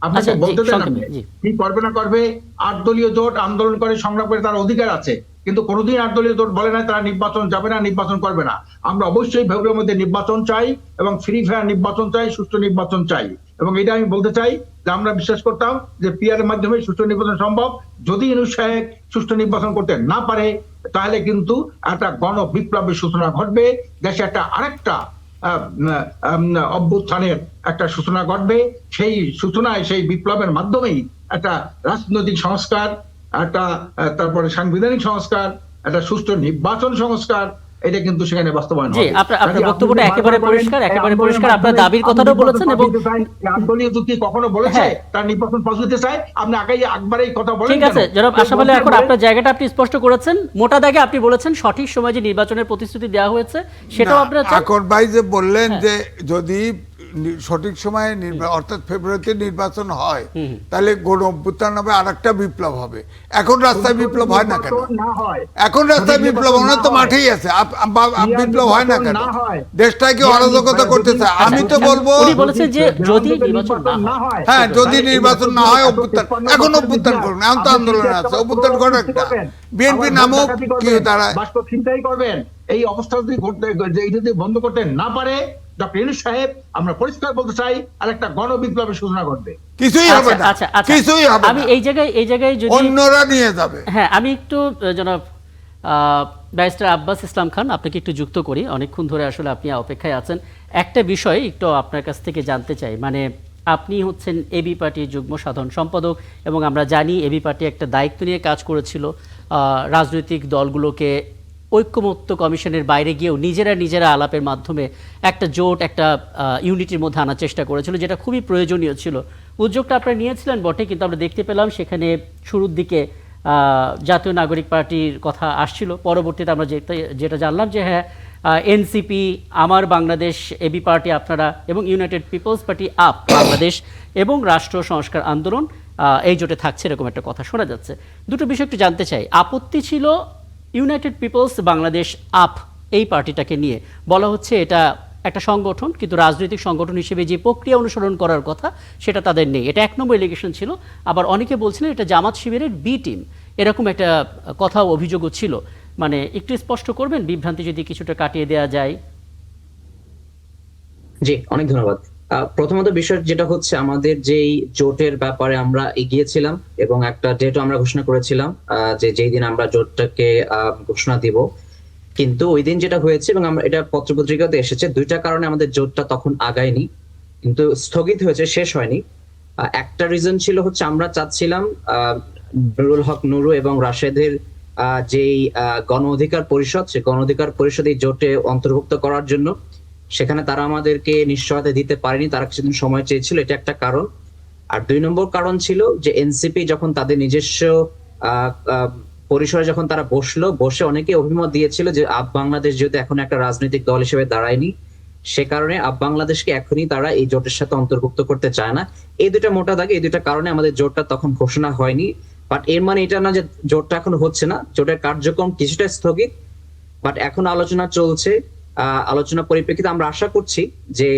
আপনাকে বলতে দেন, আপনি কি করবে না করবে। 8 দলীয় জোট আন্দোলন করে সংগ্রাম করে তার অধিকার আছে, কিন্তু কোনোদিন 8 দলীয় জোট বলে না তারা নির্বাচন যাবে না, নির্বাচন করবে না। আমরা অবশ্যই ফেব্রুয়ারির মধ্যে নির্বাচন চাই এবং ফ্রি ফেয়ার নির্বাচন চাই, সুষ্ঠু নির্বাচন চাই। এবং এটা আমি বলতে চাই যে আমরা বিশ্বাস করতাম যে পিআর এর মাধ্যমে সুষ্ঠু নির্বাচন সম্ভব। যদি ইউনূস সাহেব সুষ্ঠু নির্বাচন করতে না পারে, তাহলে কিন্তু একটা গণ বিপ্লবের সূচনা ঘটবে, দেশে একটা আরেকটা অভ্যুত্থানের একটা সূচনা ঘটবে। সেই সূচনায়, সেই বিপ্লবের মাধ্যমেই একটা রাজনৈতিক সংস্কার, একটা তারপরে সাংবিধানিক সংস্কার, একটা সুষ্ঠু নির্বাচন সংস্কার, এটা কিন্তু সেখানে বাস্তবায়ন হবে। জি, আপনার বক্তব্যটা একেবারে পরিষ্কার, একেবারে পরিষ্কার। আপনার দাবির কথাটাও বলেছেন এবং আন্দোলনীয় যুক্তি কখনো বলেছে তার নির্বাচন পাস হতে চায়, আপনি আগেই একবারই কথা বলেন। ঠিক আছে জনাব আশরাফ আলী, এখন আপনার জায়গাটা আপনি স্পষ্ট করেছেন। মোটা দাগে আপনি বলেছেন সঠিক সময় যে নির্বাচনের প্রতিশ্রুতি দেওয়া হয়েছে সেটাও আপনারা চান। আকর ভাই যে বললেন যে যদি সঠিক সময়ে অর্থাৎ ফেব্রুয়ারিতে নির্বাচন হয়, তাহলে গণ অভ্যুত্থান হবে, আরেকটা বিপ্লব হবে। এখন রাস্তায় বিপ্লব হয় না কেন? এখন রাস্তায় বিপ্লব না, তো মাঠেই আছে, বিপ্লব হয় না কেন? দেশটাকে অরাজকতা করতে চায়। আমি তো বলবো উনি বলেছেন যে যদি নির্বাচন না হয়, হ্যাঁ, যদি নির্বাচন না হয় অভ্যুত্থান, এখন অভ্যুত্থান করুন, এখন তো আন্দোলন আছে, অভ্যুত্থান করেন একটা, বিএনপি নামক কি দাঁড়ায়, বাস্তব চিন্তাই করবেন। এই অবস্থা যদি বন্ধ করতে না পারে ডক্টর ইউনূস সাহেব, আমরা পরিষ্কার বলতে চাই, আর একটা গণবিপ্লবের সূচনা করবে। কিছুই হবে না, কিছুই হবে না। আমি এই জায়গায় যদি অন্যরা নিয়ে যাবে। হ্যাঁ, আমি একটু জনাব ব্যারিস্টার আব্বাস ইসলাম খান আপনাকে একটু যুক্ত করি। অনেকক্ষণ ধরে আসলে আপনি অপেক্ষায় আছেন। একটা বিষয় একটু আপনার কাছ থেকে জানতে চাই, মানে আপনি হচ্ছেন এবি পার্টির যুগ্ম সাধারণ সম্পাদক এবং আমরা জানি এবি পার্টি একটা দায়িত্ব নিয়ে কাজ করেছিল, রাজনৈতিক দলগুলোকে ঐক্যমত্য কমিশনের বাইরে গিয়েও নিজেরা আলাপের মাধ্যমে একটা জোট, একটা ইউনিটির মধ্যে আনার চেষ্টা করেছিল, যেটা খুবই প্রয়োজনীয় ছিল। উদ্যোগটা আপনারা নিয়েছিলেন বটে, কিন্তু আমরা দেখতে পেলাম সেখানে শুরুর দিকে জাতীয় নাগরিক পার্টির কথা আসছিল। পরবর্তীতে আমরা যেটা জানলাম যে হ্যাঁ, এনসিপি, আমার বাংলাদেশ, এবি পার্টি আপনারা এবং United People's party AAP Bangladesh এবং রাষ্ট্র সংস্কার আন্দোলন এই জোটে থাকছে, এরকম একটা কথা শোনা যাচ্ছে। দুটো বিষয় একটু জানতে চাই। আপত্তি ছিল ইউনাইটেড পিপলস বাংলাদেশ আপ এই পার্টিটাকে নিয়ে, বলা হচ্ছে এটা একটা সংগঠন, কিন্তু রাজনৈতিক সংগঠন হিসেবে যে প্রক্রিয়া অনুসরণ করার কথা সেটা তাদের নেই, এটা 1 নম্বর এলিগেশন ছিল। আবার অনেকে বলছিলেন এটা জামাত শিবিরের বি টিম, এরকম একটা কথা অভিযোগও ছিল। মানে একটু স্পষ্ট করবেন, বিভ্রান্তি যদি কিছুটা কাটিয়ে দেওয়া যায়। জি, অনেক ধন্যবাদ। প্রথমত বিষয় যেটা হচ্ছে, আমাদের যেই জোটের ব্যাপারে আমরা এগিয়েছিলাম এবং একটা ডেটও আমরা ঘোষণা করেছিলাম যে যেই দিন আমরা জোটটাকে ঘোষণা দিব, কিন্তু ওই দিন যেটা হয়েছে এবং আমরা এটা পত্রপত্রিকাতে এসেছে, দুইটা কারণে আমাদের জোটটা তখন আগায়নি, কিন্তু স্থগিত হয়েছে, শেষ হয়নি। একটা রিজন ছিল হচ্ছে আমরা চাচ্ছিলাম নুরুল হক নুরু এবং রাশেদের যেই গণ অধিকার পরিষদ, সে গণ অধিকার পরিষদ এই জোটে অন্তর্ভুক্ত করার জন্য, সেখানে তারা আমাদেরকে নিশ্চয়তা দিতে পারেনি, তারা কিছুদিন সময় চেয়েছিল, এটা একটা কারণ। আর 2 নম্বর কারণ ছিল যে এনসিপি যখন তাদের নিজস্ব পরিসরে যখন তারা বসে অনেকে অভিমত দিয়েছিল যে আপ বাংলাদেশ যেহেতু এখন একটা রাজনৈতিক দল হিসেবে দাঁড়ায়নি, সে কারণে আপ বাংলাদেশকে এখনই তারা এই জোটের সাথে অন্তর্ভুক্ত করতে চায় না। এই দুটা মোটা দাগে, এই দুটা কারণে আমাদের জোটটা তখন ঘোষণা হয়নি। বাট এর মানে এটা না যে জোটটা এখন হচ্ছে না, জোটের কার্যক্রম কিছুটা স্থগিত, বাট এখন আলোচনা চলছে। আলোচনা পরিপ্রেক্ষিতে আমরা আশা করছি যে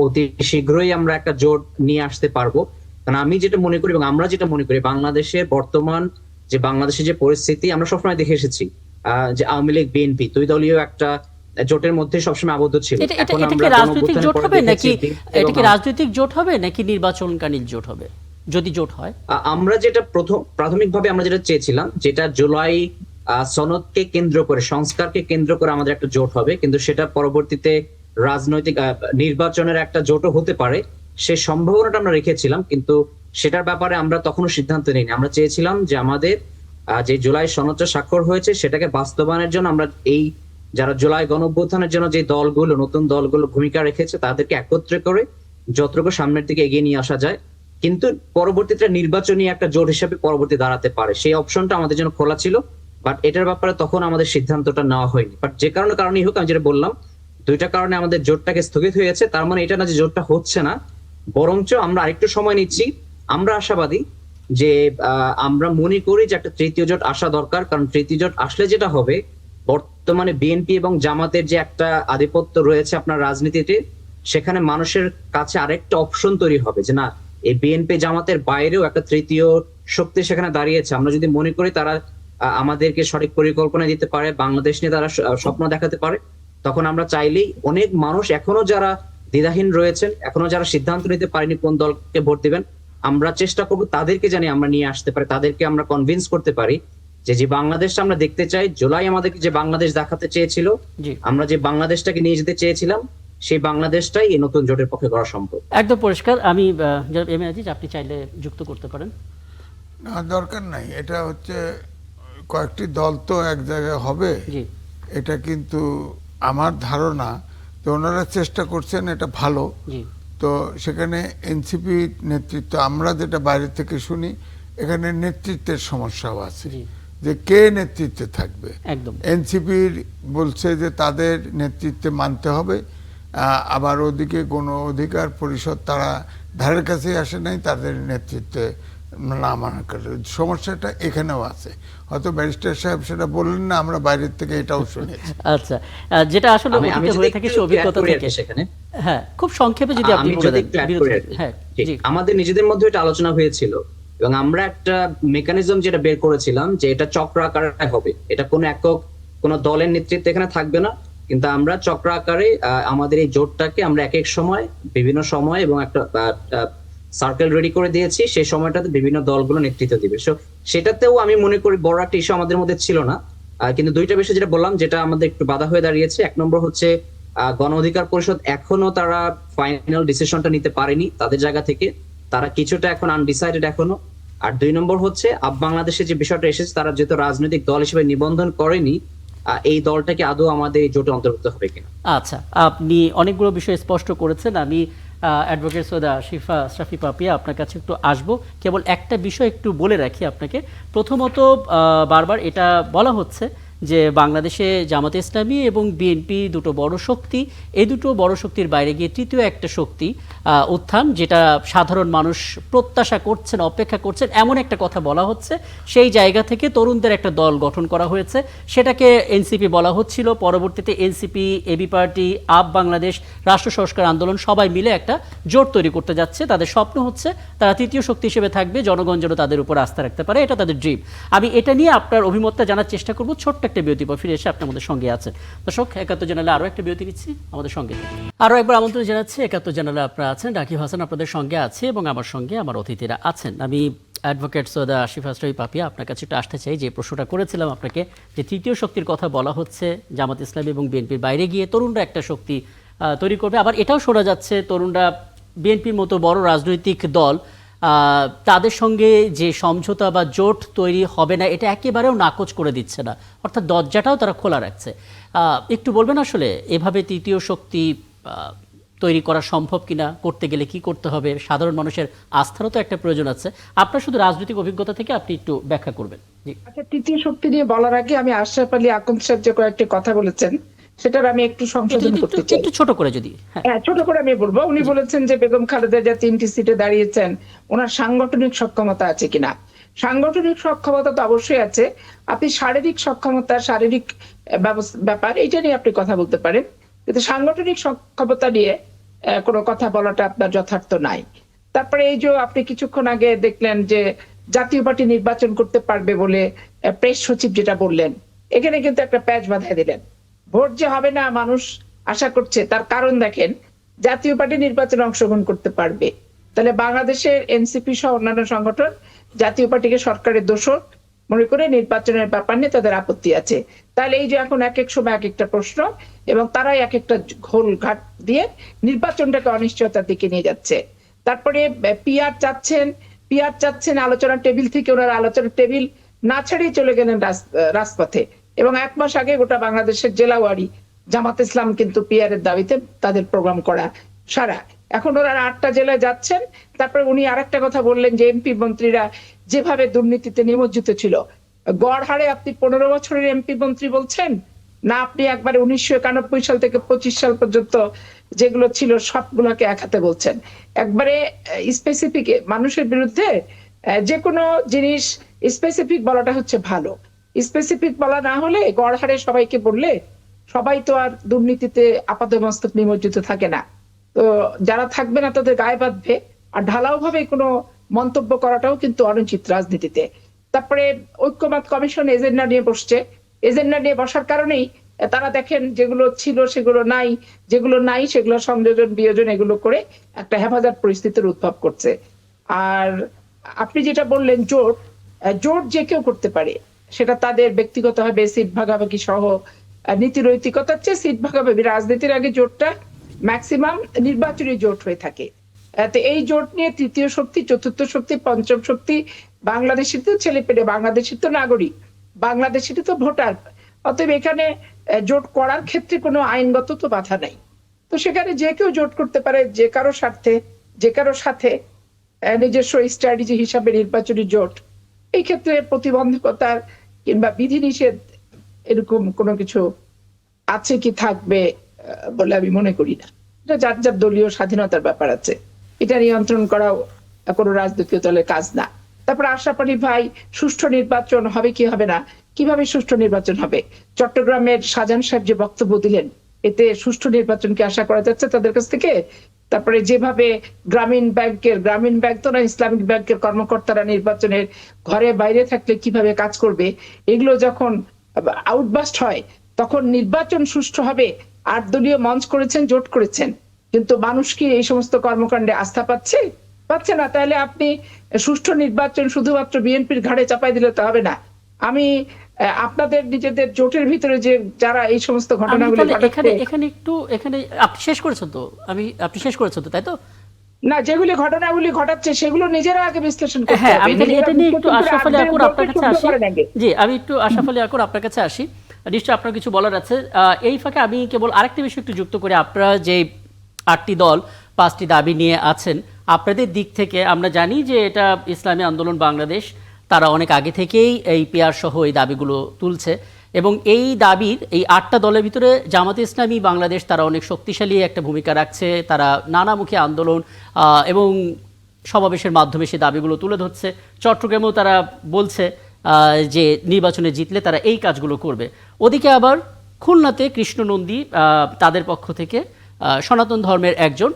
অতি শীঘ্রই আমরা একটা জোট নিয়ে আসতে পারবো। কারণ আমি যেটা মনে করি এবং আমরা যেটা মনে করি, বাংলাদেশের বর্তমান যে বাংলাদেশের যে পরিস্থিতি আমরা সবসময় দেখে এসেছি, যে আওয়ামী লীগ বিএনপি দুই দলীয় একটা জোটের মধ্যে সবসময় আবদ্ধ ছিল। এটা কি রাজনৈতিক জোট হবে নাকি, এটা কি রাজনৈতিক জোট হবে নাকি নির্বাচনকালীন জোট হবে যদি জোট হয়? আমরা যেটা প্রাথমিকভাবে আমরা যেটা চেয়েছিলাম, যেটা জুলাই সনদকে কেন্দ্র করে, সংস্কারকে কেন্দ্র করে আমাদের একটা জোট হবে, কিন্তু সেটা পরবর্তীতে রাজনৈতিক নির্বাচনের একটা জোটও হতে পারে, সে সম্ভাবনাটা আমরা রেখেছিলাম, কিন্তু সেটার ব্যাপারে আমরা তখনও সিদ্ধান্ত নিইনি। আমরা চেয়েছিলাম যে আমাদের যে জুলাই সনদটা স্বাক্ষর হয়েছে সেটাকে বাস্তবায়নের জন্য আমরা এই যারা জুলাই গণঅভ্যুত্থানের জন্য যে দলগুলো, নতুন দলগুলো ভূমিকা রেখেছে তাদেরকে একত্রে করে যতটুকু সামনের দিকে এগিয়ে নিয়ে আসা যায়, কিন্তু পরবর্তীতে নির্বাচনী একটা জোট হিসেবে পরবর্তী দাঁড়াতে পারে, সেই অপশনটা আমাদের জন্য খোলা ছিল। বাট এটার ব্যাপারে তখন আমাদের সিদ্ধান্তটা নেওয়া হয়নি। বাট যে কারণেই হোক, আমি যেটা বললাম, দুইটা কারণে আমাদের জোটটাকে স্থগিত হয়েছে। তার মানে এটা না যে জোটটা হচ্ছে না, বরঞ্চ আমরা আরেকটু সময় নিচ্ছি। আমরা আশাবাদী যে আমরা মনে করি যে একটা তৃতীয় জোট আসা দরকার, কারণ তৃতীয় জোট আসলে যেটা হবে, বর্তমানে বিএনপি এবং জামাতের যে একটা আধিপত্য রয়েছে আপনার রাজনীতিতে, সেখানে মানুষের কাছে আরেকটা অপশন তৈরি হবে যে না, এই বিএনপি জামাতের বাইরেও একটা তৃতীয় শক্তি সেখানে দাঁড়িয়েছে। আমরা যদি মনে করি তারা আমাদেরকে সঠিক পরিকল্পনা দিতে পারে, বাংলাদেশ নিয়ে তারা স্বপ্ন দেখাতে পারে, তখন আমরা চাইলেই অনেক মানুষ এখনো যারা দ্বিধাহীন রয়েছেন, এখনো যারা সিদ্ধান্ত নিতে পারেনি কোন দলকে ভোট দিবেন, আমরা চেষ্টা করব তাদেরকে জানি আমরা নিয়ে আসতে পারি, তাদেরকে আমরা কনভিন্স করতে পারি যে বাংলাদেশটা আমরা দেখতে চাই, জুলাই আমাদেরকে যে বাংলাদেশ দেখাতে চেয়েছিল, আমরা যে বাংলাদেশটাকে নিয়ে যেতে চেয়েছিলাম, সেই বাংলাদেশটাই এই নতুন জোটের পক্ষে করা সম্ভব। একদম পরিষ্কার। আমি এম এ আজিজ, আপনি চাইলে যুক্ত করতে পারেন। না, দরকার নাই। এটা হচ্ছে কয়েকটি দল তো এক জায়গায় হবে, এটা কিন্তু আমার ধারণা যে ওনারা চেষ্টা করছেন, এটা ভালো। তো সেখানে এনসিপি নেতৃত্ব, আমরা যেটা বাইরে থেকে শুনি, এখানে নেতৃত্বের সমস্যাও আছে, যে কে নেতৃত্বে থাকবে। এনসিপির বলছে যে তাদের নেতৃত্বে মানতে হবে, আবার ওদিকে গণ অধিকার পরিষদ তারা ধারের কাছে আসে নাই, তাদের নেতৃত্বে না মানা করে। সমস্যাটা এখানেও আছে, হয়তো ব্যারিস্টার সাহেব সেটা বললেন না, আমরা বাইরের থেকে এটাও শুনেছি। আচ্ছা, যেটা আসলে হয়ে থাকে অভিজ্ঞতা থেকে, হ্যাঁ, খুব সংক্ষেপে যদি আপনি বলে দেন। হ্যাঁ, আমাদের নিজেদের মধ্যে এটা আলোচনা হয়েছিল এবং আমরা একটা মেকানিজম যেটা বের করেছিলাম যে এটা চক্র আকারে হবে, এটা কোনো একক কোনো দলের নেতৃত্বে এখানে থাকবে না, কিন্তু আমরা চক্র আকারে আমাদের এই জোটটাকে আমরা এক এক সময় বিভিন্ন সময় এবং একটা সার্কেল রেডি করে দিয়েছি, সেই সময়টাতে বিভিন্ন দলগুলো নেতৃত্ব দিবে। সেটাতেও আমি মনে করি বড় একটা ইস্যু আমাদের মধ্যে ছিল না, কিন্তু দুইটা বিষয় যেটা বললাম যেটা আমাদের একটু বাধা হয়ে দাঁড়িয়েছে, এক নম্বর হচ্ছে গণ অধিকার পরিষদ এখনো তারা ফাইনাল ডিসিশনটা নিতে পারেনি তাদের জায়গা থেকে, তারা কিছুটা এখন আনডিসাইডেড এখনো। আর 2 নম্বর হচ্ছে আপ বাংলাদেশে যে বিষয়টা এসেছে, তারা যেহেতু রাজনৈতিক দল হিসেবে নিবন্ধন করেনি, এই দলটাকে আদৌ আমাদের এই জোটে অন্তর্ভুক্ত হবে কিনা। আচ্ছা, আপনি অনেকগুলো বিষয় স্পষ্ট করেছেন। আমি অ্যাডভোকেট সৈয়দা আশরাফি পাপিয়া আপনার কাছে একটু আসবো। কেবল একটা বিষয় একটু বলে রাখি আপনাকে। প্রথমত, বারবার এটা বলা হচ্ছে যে বাংলাদেশে জামাতে ইসলামী এবং বিএনপি দুটো বড় শক্তি, এই দুটো বড় শক্তির বাইরে গিয়ে তৃতীয় একটা শক্তি উত্থান, যেটা সাধারণ মানুষ প্রত্যাশা করছেন, অপেক্ষা করছেন, এমন একটা কথা বলা হচ্ছে। সেই জায়গা থেকে তরুণদের একটা দল গঠন করা হয়েছে, সেটাকে এনসিপি বলা হচ্ছিল। পরবর্তীতে NCP, AB party, AAP Bangladesh, Rashtro Shongskar আন্দোলন সবাই মিলে একটা জোট তৈরি করতে যাচ্ছে। তাদের স্বপ্ন হচ্ছে তারা তৃতীয় শক্তি হিসেবে থাকবে, জনগণ যেন তাদের উপর আস্থা রাখতে পারে, এটা তাদের ড্রিম। আমি এটা নিয়ে আপনার অভিমতটা জানার চেষ্টা করবো। ছোট্ট একটা বিরতি পর ফিরে এসে আপনি আমাদের সঙ্গে আছেন। দর্শক, ৭১ চ্যানেলে আরও একটা বিরতি নিচ্ছি, আমাদের সঙ্গে আরও একবার আমন্ত্রণ জানাচ্ছি। ৭১ চ্যানেলে আপনারা আছেন, রাকিব হাসান আপনাদের সঙ্গে আছে এবং আমার সঙ্গে আমার অতিথিরা আছেন। আমি অ্যাডভোকেট সৈয়দা আসিফা আসরাফি পাপিয়া, আপনার কাছে একটু আসতে চাই যে প্রশ্নটা করেছিলাম আপনাকে, যে তৃতীয় শক্তির কথা বলা হচ্ছে জামাত ইসলামী এবং বিএনপির বাইরে গিয়ে তরুণরা একটা শক্তি তৈরি করবে। আবার এটাও শোনা যাচ্ছে তরুণরা বিএনপির মতো বড় রাজনৈতিক দল তাদের সঙ্গে যে সমঝোতা বা জোট তৈরি হবে না, এটা একেবারেও নাকচ করে দিচ্ছে না, অর্থাৎ দরজাটাও তারা খোলা রাখছে। একটু বলবেন আসলে এভাবে তৃতীয় শক্তি তৈরি করা সম্ভব কিনা, করতে গেলে কি করতে হবে, সাধারণ মানুষের আস্থারও তো একটা প্রয়োজন আছে। আপনার শুধু রাজনৈতিক অভিজ্ঞতা থেকে আপনি একটু ব্যাখ্যা করবেন। জি। আচ্ছা, তৃতীয় শক্তি নিয়ে বলার আগে আমি আশরাফ আলী আকন্দ সাহেব যে কয়েকটি কথা বলেছেন সেটার আমি একটু সংশোধন করতে চাই। একটু ছোট করে যদি। হ্যাঁ, ছোট করে আমি বলবো। উনি বলেছেন যে বেগম খালেদা জিয়া 3টি সিটে দাঁড়িয়েছেন, ওনার সাংগঠনিক সক্ষমতা আছে কিনা। সাংগঠনিক সক্ষমতা তো অবশ্যই আছে। আপনি শারীরিক সক্ষমতা, শারীরিক ব্যাপার এটা নিয়ে আপনি কথা বলতে পারেন, কিন্তু সাংগঠনিক সক্ষমতা নিয়ে কোনো কথা বলাটা আপনার যথার্থ নাই। তারপরে এই যে আপনি কিছুক্ষণ আগে দেখলেন যে জাতীয় পার্টি নির্বাচন করতে পারবে বলে প্রেস সচিব যেটা বললেন, এখানে কিন্তু একটা প্যাচ বাঁধাই দিলেন। ভোট যে হবে না মানুষ আশা করছে, তার কারণ দেখেন, জাতীয় পার্টি নির্বাচনে অংশগ্রহণ করতে পারবে, তাহলে বাংলাদেশের এনসিপি সহ অন্যান্য সংগঠন জাতীয় পার্টিকে সরকারের দোষর মনে করে নির্বাচনের ব্যাপার নিয়ে তাদের আপত্তি আছে। তাহলে এই যে এখন এক এক সময় এক একটা প্রশ্ন এবং তারাই এক একটা ঘোল ঘাট দিয়ে নির্বাচনটাকে অনিশ্চয়তার দিকে নিয়ে যাচ্ছে। তারপরে পিআর চাচ্ছেন আলোচনার টেবিল থেকে, ওনারা আলোচনার টেবিল না ছাড়িয়ে চলে গেলেন রাজপথে, এবং 1 মাস আগে গোটা বাংলাদেশের জেলাওয়ারি জামাত ইসলাম কিন্তু পিআর এর দাবিতে তাদের প্রোগ্রাম করা সারা। এখন ওরা 8টা জেলায় যাচ্ছেন। তারপরে উনি আরেকটা কথা বললেন যে এমপি মন্ত্রীরা যেভাবে দুর্নীতিতে নিমজ্জিত ছিল, গড় হারে আপনি 15 বছরের এমপি মন্ত্রী বলছেন না, আপনি একবারে 1991 সাল থেকে 25 সাল পর্যন্ত যেগুলো ছিল সবগুলোকে এক হাতে বলছেন। একবারে স্পেসিফিক মানুষের বিরুদ্ধে যে কোনো জিনিস স্পেসিফিক বলাটা হচ্ছে ভালো। স্পেসিফিক বলা না হলে গড় হারে সবাইকে বললে সবাই তো আর দুর্নীতিতে আপাতমস্তক নিমজ্জিত থাকে না। তো যারা থাকবে না তাদের গায়ে বাঁধবে, আর ঢালাও ভাবে কোনো মন্তব্য করাটাও কিন্তু অনুচিত রাজনীতিতে। তারপরে ঐক্যমত কমিশন এজেন্ডা নিয়ে বসছে, এজেন্ডা নিয়ে বসার কারণেই তারা দেখেন যেগুলো ছিল সেগুলো নাই, যেগুলো নাই সেগুলো সংযোজন বিয়োজন এগুলো করে একটা হেফাজত পরিস্থিতির উদ্ভব করছে। আর আপনি যেটা বললেন জোট যে কেউ করতে পারে, সেটা তাদের ব্যক্তিগত হবে, সিট ভাগাভাগি সহ নীতি নৈতিকতার চেয়ে সিট ভাগাভাগি। রাজনীতির আগে জোটটা ম্যাক্সিমাম নির্বাচনী জোট হয়ে থাকে। তো এই জোট নিয়ে তৃতীয় শক্তি, চতুর্থ শক্তি, পঞ্চম শক্তি, বাংলাদেশের তো ছেলেপেলে, বাংলাদেশের তো নাগরিক, বাংলাদেশের তো ভোটার, অতএব এখানে জোট করার ক্ষেত্রে কোনো আইনগত তো বাধা নাই। তো সেখানে যে কেউ জোট করতে পারে, যে কারো স্বার্থে, যে কারো সাথে নিজস্ব স্ট্র্যাটেজি হিসাবে নির্বাচনী জোট। এই ক্ষেত্রে প্রতিবন্ধকতার কিংবা বিধিনিষেধ এরকম কোনো কিছু আছে কি থাকবে বলে আমি মনে করি না। এটা যার যার দলীয় স্বাধীনতার ব্যাপার আছে, এটা নিয়ন্ত্রণ করাও কোনো রাজনৈতিক দলের কাজ না। তারপর আশরাফ আলী ভাই, সুষ্ঠু নির্বাচন হবে কি হবে না, কিভাবে সুষ্ঠু নির্বাচন হবে? চট্টগ্রামের শাহজাহান সাহেব যে বক্তব্য দিলেন, এতে সুষ্ঠু নির্বাচনকে আশা করা যাচ্ছে তাদের কাছ থেকে? তারপরে যেভাবে গ্রামীণ ব্যাংক তো না, ইসলামিক ব্যাংকের কর্মকর্তারা নির্বাচনের ঘরে বাইরে থাকলে কিভাবে কাজ করবে, এগুলো যখন আউটবাস্ট হয় তখন নির্বাচন সুষ্ঠু হবে। 8 দলীয় মঞ্চ করেছেন, জোট করেছেন, কিন্তু মানুষ কি এই সমস্ত কর্মকাণ্ডে আস্থা পাচ্ছে না। তাহলে আপনি সুষ্ঠু নির্বাচন শুধুমাত্র বিএনপির ঘাড়ে চাপাই দিলে তো হবে না। আমি আপনাদের নিজেদের জোটের ভিতরে যে যারা এই সমস্ত ঘটনাগুলো এখানে আপনি শেষ করেছেন তো, তাই তো? না, যেগুলি ঘটনাগুলি ঘটাচ্ছে সেগুলো নিজেরা আগে বিশ্লেষণ করতে হ্যাঁ, হবে। আমি এটা নিয়ে একটু আশরাফ আলী আকর আপনার কাছে আসি। জি, আমি একটু আশরাফ আলী আকর আপনার কাছে আসি, নিশ্চয়ই আপনার কিছু বলার আছে। এই ফাঁকে আমি কেবল আরেকটি বিষয় একটু যুক্ত করে, আপনারা যে 8টি দল 5টি দাবি নিয়ে আছেন, আপনাদের দিক থেকে আমরা জানি যে এটা ইসলামী আন্দোলন বাংলাদেশ, তারা অনেক আগে থেকেই এই পিআর সহ এই দাবিগুলো তুলছে, এবং এই দাবির এই 8টা দলের ভিতরে জামাতে ইসলামী বাংলাদেশ তারা অনেক শক্তিশালী একটা ভূমিকা রাখছে। তারা নানামুখী আন্দোলন এবং সমাবেশের মাধ্যমে সেই দাবিগুলো তুলে ধরছে। চট্টগ্রামেও তারা বলছে যে নির্বাচনে জিতলে তারা এই কাজগুলো করবে। ওদিকে আবার খুলনাতে কৃষ্ণ নন্দী তাদের পক্ষ থেকে সনাতন ধর্মের একজন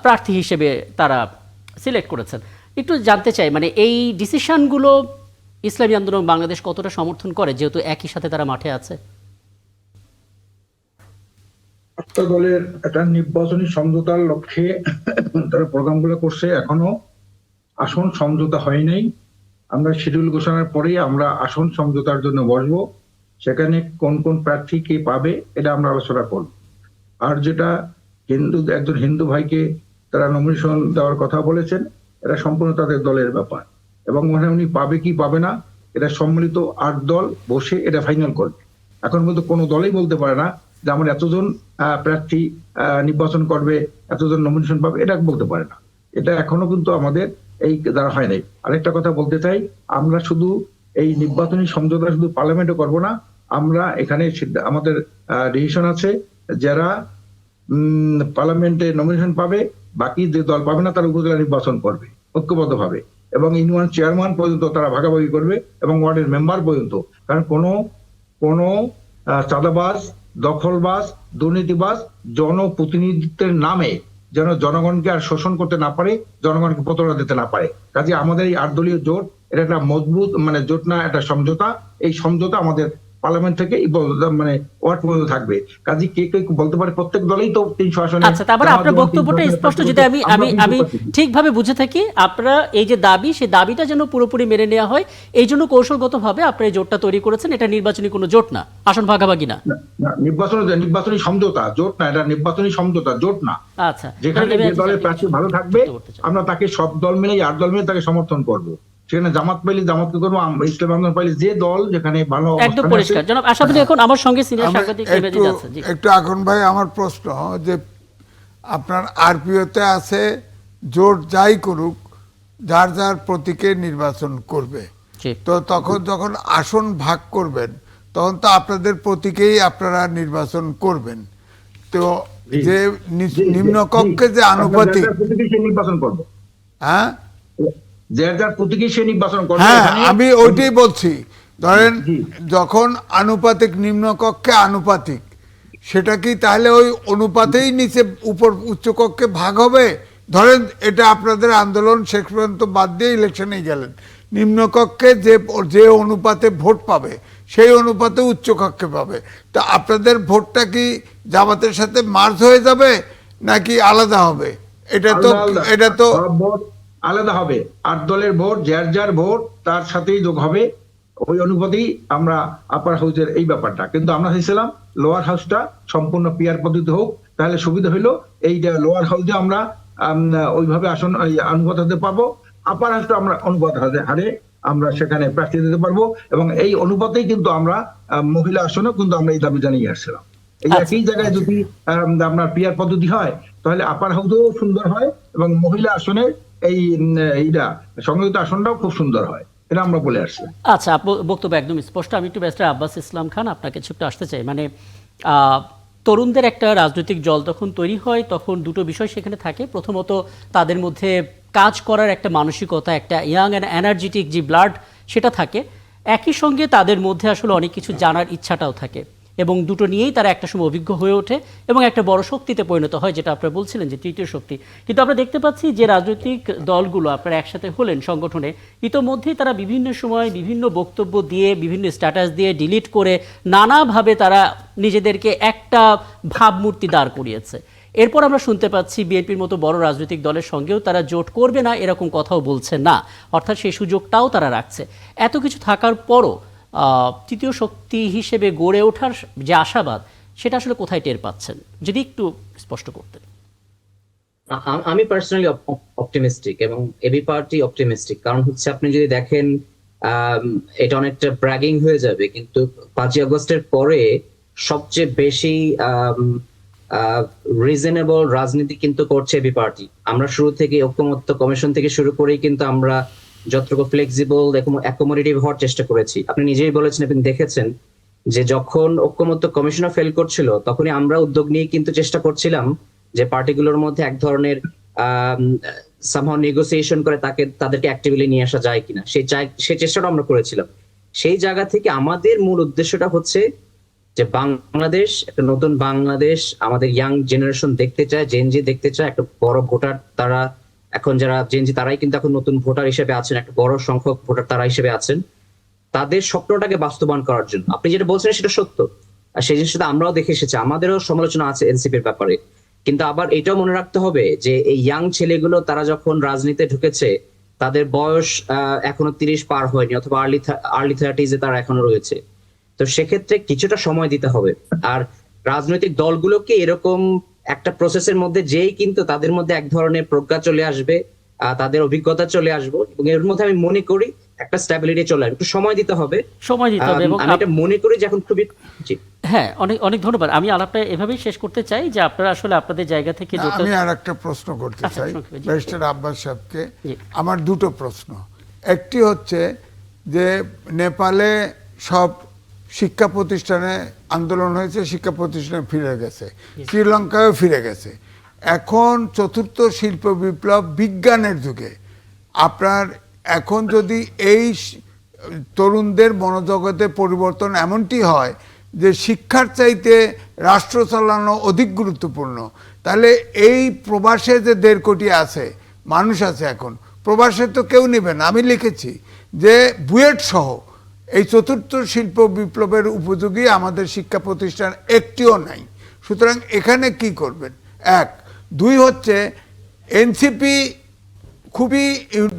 প্রার্থী হিসেবে তারা সিলেক্ট করেছেন। একটু জানতে চাই, মানে এই ডিসিশনগুলো ইসলামী আন্দোলন বাংলাদেশ কতটা সমর্থন করে, যেহেতু একই সাথে তারা মাঠে আছে? একটা দলের একটা নির্বাচনী সমঝোতার লক্ষ্যে তারা প্রোগ্রামগুলো করছে, এখনো আসন সমঝোতা হয় নাই। আমরা শিডিউল ঘোষণার পরেই আমরা আসন সমঝোতার জন্য বসবো, সেখানে কোন কোন প্রার্থী কে পাবে এটা আমরা আলোচনা করব। আর যেটা একজন হিন্দু ভাইকে তারা নমিনেশন দেওয়ার কথা বলেছেন, এটা সম্পূর্ণ তাদের দলের ব্যাপার, এবং উনি পাবে কি পাবে না এটা সম্মিলিত 8 দল বসে এটা ফাইনাল করবে। এখন কিন্তু কোনো দলই বলতে পারে না যে আমার এতজন প্রার্থী নির্বাচন করবে, এতজন নমিনেশন পাবে, এটা বলতে পারে না। এটা এখনো কিন্তু আমাদের এই দ্বারা হয় নাই। আরেকটা কথা বলতে চাই, আমরা শুধু এই নির্বাচনী সমঝোতা শুধু পার্লামেন্টে করব না, আমরা এখানে আমাদের ডিসিশন আছে, যারা পার্লামেন্টে নমিনেশন পাবে, বাকি যে দল পাবে না তারা উপজেলা নির্বাচন করবে ঐক্যবদ্ধ ভাবে, এবং ইউনিয়ন চেয়ারম্যান পর্যন্ত তারা ভাগাভাগি করবে, এবং ওয়ার্ডের মেম্বার পর্যন্ত। কারণ কোনো চাঁদাবাজ, দখলবাজ, দুর্নীতিবাজ জনপ্রতিনিধিত্বের নামে যেন জনগণকে আর শোষণ করতে না পারে, জনগণকে প্রতারণা দিতে না পারে। কাজে আমাদের এই 8 দলীয় জোট, এটা একটা মজবুত জোট না, একটা সমঝোতা। এই সমঝোতা আমাদের পার্লামেন্ট থেকে মানে ওয়ার্ড পর্যন্ত থাকবে। কাজে কে বলতে পারে প্রত্যেক দলেই তো 300 আসনে। আচ্ছা, তারপরে আপনার বক্তব্যটা স্পষ্ট, যদি আমি ঠিকভাবে বুঝে থাকি, আপনারা এই যে দাবি, সেই দাবিটা যেন পুরোপুরি মেনে নেওয়া হয়, এই জন্য কৌশলগতভাবে আপনারা এই জোটটা তৈরি করেছেন। এটা নির্বাচনী কোনো জোট না, আসন ভাগাভাগি না, নির্বাচনী সমঝোতা, জোট না। এটা নির্বাচনী সমঝোতা, জোট না। আচ্ছা, যেখানে যে দলের প্রার্থী ভালো থাকবে আমরা তাকে সব দল মিলে 8 দল মিলে তাকে সমর্থন করব। সেখানে জামাত পাইলে জামাতকে করবো, ইসলাম আন্দোলন পাইলে যে দল যেখানে ভালো। একদম পরিষ্কার। জনাব আশাফুল, এখন আমার সঙ্গে সিনিয়র সাংবাদিক নিবেদিত আছে। জি, একটু এখন ভাই আমার প্রশ্ন যে আপনার আরপিওতে আছে জোট যাই করুক যার যার প্রতীকে নির্বাচন করবে, তো তখন যখন আসন ভাগ করবেন তখন তো আপনাদের প্রতীকেই আপনারা নির্বাচন করবেন। তো যে নিম্নকক্ষে যে আনুপাতিক নির্বাচন করবো, হ্যাঁ হ্যাঁ, আমি ওইটাই বলছি। ধরেন যখন আনুপাতিক নিম্নকক্ষে আনুপাতিক, সেটা কি তাহলে ওই অনুপাতেই নিচে উপর উচ্চকক্ষে ভাগ হবে? ধরেন এটা আপনাদের আন্দোলন শেষ পর্যন্ত বাদ দিয়ে ইলেকশনে গেলেন, নিম্নকক্ষে যে অনুপাতে ভোট পাবে সেই অনুপাতে উচ্চকক্ষে পাবে, তা আপনাদের ভোটটা কি জামাতের সাথে মার্জ হয়ে যাবে নাকি আলাদা হবে? এটা তো আলাদা হবে। 8 দলের ভোট, যার যার ভোট তার সাথেই যোগ হবে, ওই অনুপাতেই আমরা আপার হাউসের এই ব্যাপারটা। কিন্তু আমরা চাইছিলাম লোয়ার হাউসটা সম্পূর্ণ পিয়ার পদ্ধতি হোক, তাহলে সুবিধা হইলো। এই লোয়ার হাউসে আমরা ওইভাবে আসন অনুপাত হতে পারবো, আপার হাউসটা আমরা অনুপাত হারে আমরা সেখানে প্রার্থী দিতে পারবো, এবং এই অনুপাতেই কিন্তু আমরা মহিলা আসনেও কিন্তু আমরা এই দাবি জানিয়ে আসছিলাম। এই একই জায়গায় যদি আপনার পিয়ার পদ্ধতি হয় তাহলে আপার হাউসও সুন্দর হয়, এবং মহিলা আসনে এইটা সংগঠিত আসনটাও খুব সুন্দর হয়, এটা আমরা বলে আসছি। আচ্ছা, বক্তব্য একদম স্পষ্ট। আমি একটু ব্যারিস্টার আব্বাস ইসলাম খান আপনাকে ছোট্ট আসতে চাই। মানে তরুণদের একটা রাজনৈতিক দল তখন তৈরি হয়, তখন দুটো বিষয় সেখানে থাকে। প্রথমত তাদের মধ্যে কাজ করার একটা মানসিকতা, একটা ইয়াং অ্যান্ড এনার্জেটিক যে ব্লাড সেটা থাকে, একই সঙ্গে তাদের মধ্যে আসলে অনেক কিছু জানার ইচ্ছাটাও থাকে, এবং দুটো নিয়েই তারা একটা সময় অভিজ্ঞ হয়ে ওঠে এবং একটা বড় শক্তিতে পরিণত হয়, যেটা আপনারা বলছিলেন যে তৃতীয় শক্তি। কিন্তু আমরা দেখতে পাচ্ছি যে রাজনৈতিক দলগুলো আপনারা একসাথে হলেন সংগঠনে, ইতোমধ্যেই তারা বিভিন্ন সময় বিভিন্ন বক্তব্য দিয়ে, বিভিন্ন স্ট্যাটাস দিয়ে, ডিলিট করে নানাভাবে তারা নিজেদেরকে একটা ভাবমূর্তি দাঁড় করিয়েছে। এরপর আমরা শুনতে পাচ্ছি বিএনপির মতো বড় রাজনৈতিক দলের সঙ্গেও তারা জোট করবে না, এরকম কথাও বলছে না, অর্থাৎ সেই সুযোগটাও তারা রাখছে। এত কিছু থাকার পরও তৃতীয় শক্তি হিসেবে গড়ে ওঠার যে আশাবাদ, সেটা আসলে কোথায় টের পাচ্ছেন, যদি একটু স্পষ্ট করতেন। আমি পার্সোনালি অপটিমিস্টিক, এবং এবি পার্টি অপটিমিস্টিক। কারণ হচ্ছে আপনি যদি দেখেন, এটা অনেকটা ব্র্যাগিং হয়ে যাবে, কিন্তু 5ই আগস্টের পরে সবচেয়ে বেশি রিজনেবল রাজনীতি কিন্তু করছে এবি পার্টি। আমরা শুরু থেকে ঐক্যমত্য কমিশন থেকে শুরু করেই কিন্তু আমরা যতটুকু ফ্লেক্সিবল অ্যাকোমোডেটিভ হওয়ার চেষ্টা করেছি। আপনি নিজেই বলেছেন, আপনি দেখেছেন যে যখন ঐক্যমত্য কমিশনও ফেল করছিল, তখনই আমরা উদ্যোগ নিয়ে কিন্তু চেষ্টা করছিলাম যে পার্টিগুলোর মধ্যে এক ধরনের সামহাউ নেগোসিয়েশন করে তাদেরকে অ্যাক্টিভলি নিয়ে আসা যায় কিনা, সেই চেষ্টাটা আমরা করেছিলাম। সেই জায়গা থেকে আমাদের মূল উদ্দেশ্যটা হচ্ছে যে বাংলাদেশ, একটা নতুন বাংলাদেশ আমাদের ইয়াং জেনারেশন দেখতে চায়, জেনজি দেখতে চায়, একটা বড় ভোটার তারা এখন যারা জেনজি তারাই কিন্তু এখন নতুন ভোটার হিসেবে আছেন, একটা বড় সংখ্যক ভোটার তারা হিসেবে আছেন। তাদের স্বপ্নটাকে বাস্তবায়ন করার জন্য আপনি যেটা বলছেন সেটা সত্য, আর সেই জিনিসটা আমরাও দেখে এসেছি। আমাদেরও সমালোচনা আছে এনসিপির ব্যাপারে, কিন্তু আবার এটাও মনে রাখতে হবে যে এই ইয়াং ছেলেগুলো তারা যখন রাজনীতিতে ঢুকেছে তাদের বয়স এখনো 30 পার হয়নি, অথবা আর্লি 30s তারা এখনো রয়েছে। তো সেক্ষেত্রে কিছুটা সময় দিতে হবে। আর রাজনৈতিক দলগুলোকে এরকম একটা প্রসেসের মধ্যে যেই কিন্তু তাদের মধ্যে এক ধরনের প্রজ্ঞা চলে আসবে, তাদের অভিজ্ঞতা চলে আসবে, এবং এর মধ্যে আমি মনে করি একটা স্ট্যাবিলিটি চলে আসবে। একটু সময় দিতে হবে, এবং আমি এটা মনে করি যে এখন খুবই জি। হ্যাঁ, অনেক অনেক ধন্যবাদ। আমি আলাপটা এভাবেই শেষ করতে চাই যে আপনারা আসলে আপনাদের জায়গা থেকে আমি আর একটা প্রশ্ন করতে চাই ব্যারিস্টার আব্বাস সাহেবকে। জি। আমার দুটো প্রশ্ন। একটি হচ্ছে যে নেপালে সব শিক্ষা প্রতিষ্ঠানে আন্দোলন হয়েছে, শিক্ষা প্রতিষ্ঠানে ফিরে গেছে, শ্রীলঙ্কায়ও ফিরে গেছে। এখন চতুর্থ শিল্প বিপ্লব বিজ্ঞানের যুগে আপনার এখন যদি এই তরুণদের মনোজগতে পরিবর্তন এমনটি হয় যে শিক্ষার চাইতে রাষ্ট্র চালানো অধিক গুরুত্বপূর্ণ, তাহলে এই প্রবাসে যে 1.5 কোটি আছে মানুষ আছে, এখন প্রবাসে তো কেউ নেবে না। আমি লিখেছি যে বুয়েট সহ এই চতুর্থ শিল্প বিপ্লবের উপযোগী আমাদের শিক্ষা প্রতিষ্ঠান একটিও নাই। সুতরাং এখানে কি করবেন? 1, 2 হচ্ছে এনসিপি খুবই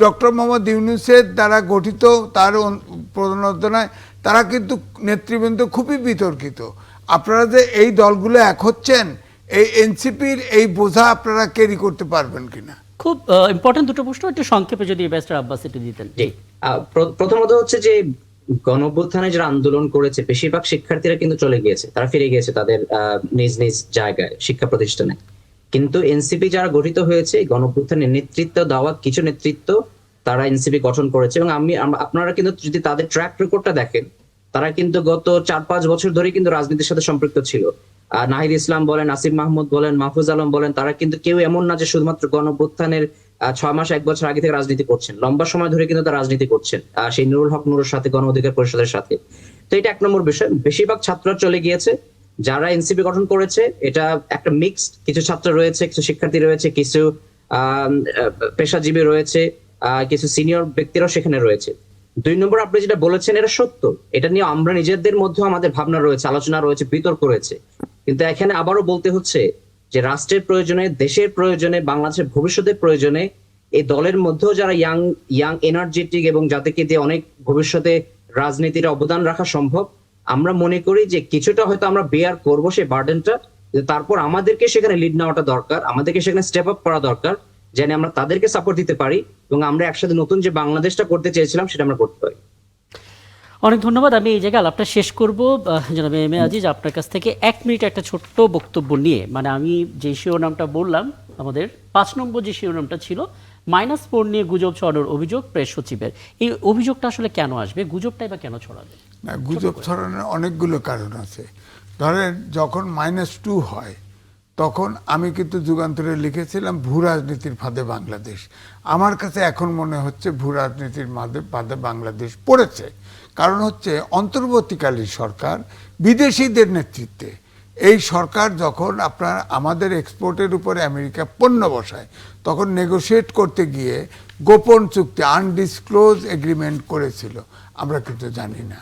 ডক্টর মোহাম্মদ ইউনূসের দ্বারা গঠিত, তার প্রণোদনায় তারা কিন্তু নেতৃবৃন্দ খুবই বিতর্কিত। আপনারা যে এই দলগুলো এক হচ্ছেন, এই এনসিপির এই বোঝা আপনারা ক্যারি করতে পারবেন কিনা? খুব ইম্পর্টেন্ট দুটো প্রশ্ন, একটু সংক্ষেপে যদি ব্যারিস্টার আব্বাস একটু দিতেন। জি, প্রথমত হচ্ছে যে গণঅভ্যুত্থানে যারা আন্দোলন করেছে বেশিরভাগ শিক্ষার্থীরা কিন্তু চলে গিয়েছে, তারা ফিরে গিয়েছে তাদের নিজ নিজ জায়গায় শিক্ষা প্রতিষ্ঠানে। কিন্তু এনসিপি যারা গঠিত হয়েছে, গণঅভ্যুত্থানের নেতৃত্ব দেওয়া কিছু নেতৃত্ব তারা এনসিপি গঠন করেছে, এবং আপনারা কিন্তু যদি তাদের ট্র্যাক রেকর্ডটা দেখেন, তারা কিন্তু গত 4-5 বছর ধরে কিন্তু রাজনীতির সাথে সম্পৃক্ত ছিল। নাহিদ ইসলাম বলেন, আসিফ মাহমুদ বলেন, মাহফুজ আলম বলেন, তারা কিন্তু কেউ এমন না যে শুধুমাত্র গণঅভ্যুত্থানের 6 মাস 1 বছর আগে থেকে রাজনীতি করছেন, লম্বা সময় ধরে কিন্তু তারা রাজনীতি করছেন, সেই নুরুল হক নুরুর সাথে, গণ অধিকার পরিষদের সাথে। তো এটা 1 নম্বর বিষয়। বেশিরভাগ ছাত্ররা চলে গিয়েছে। যারা এনসিপি গঠন করেছে এটা একটা মিক্সড, কিছু ছাত্র রয়েছে, কিছু শিক্ষার্থী রয়েছে, কিছু পেশাজীবী রয়েছে, কিছু সিনিয়র ব্যক্তিরাও সেখানে রয়েছে। 2 নম্বর, আপনি যেটা বলেছেন এটা সত্য, এটা নিয়ে আমরা নিজেদের মধ্যেও আমাদের ভাবনা রয়েছে, আলোচনা রয়েছে, বিতর্ক রয়েছে। কিন্তু এখানে আবারও বলতে হচ্ছে যে রাষ্ট্রের প্রয়োজনে, দেশের প্রয়োজনে, বাংলাদেশের ভবিষ্যতের প্রয়োজনে এই দলের মধ্যেও যারা ইয়াং এনার্জেটিক এবং যাদেরকে দিয়ে অনেক ভবিষ্যতে রাজনীতির অবদান রাখা সম্ভব, আমরা মনে করি যে কিছুটা হয়তো আমরা বেয়ার করবো সেই বার্ডেনটা, তারপর আমাদেরকে সেখানে লিড নেওয়াটা দরকার, আমাদেরকে সেখানে স্টেপ আপ করা দরকার, যেন আমরা তাদেরকে সাপোর্ট দিতে পারি এবং আমরা একসাথে নতুন যে বাংলাদেশটা করতে চেয়েছিলাম সেটা আমরা করতে পারি। অনেক ধন্যবাদ। আমি এই জায়গায় আলাপটা শেষ করব জনাব এম এ আজিজ, আপনার কাছ থেকে 1 মিনিট একটা ছোট্ট বক্তব্য নিয়ে। মানে আমি যে শিরোনামটা বললাম, আমাদের 5 নম্বর যে শিরোনামটা ছিল, -4 নিয়ে গুজব ছড়ানোর অভিযোগ প্রেস সচিবের, এই অভিযোগটা আসলে কেন আসবে, গুজবটাই বা কেন ছড়াবে? না, গুজব ছড়ানোর অনেকগুলো কারণ আছে। ধরেন যখন -2 হয় তখন আমি কিন্তু যুগান্তরে লিখেছিলাম ভূ রাজনীতির ফাঁদে বাংলাদেশ। আমার কাছে এখন মনে হচ্ছে ভূ রাজনীতির ফাঁদে বাংলাদেশ পড়েছে। কারণ হচ্ছে অন্তর্বর্তীকালীন সরকার বিদেশিদের নেতৃত্বে, এই সরকার যখন আপনার আমাদের এক্সপোর্টের উপরে আমেরিকা পণ্য বসায়, তখন নেগোশিয়েট করতে গিয়ে গোপন চুক্তি, আনডিসক্লোজ এগ্রিমেন্ট করেছিল, আমরা কিন্তু জানি না।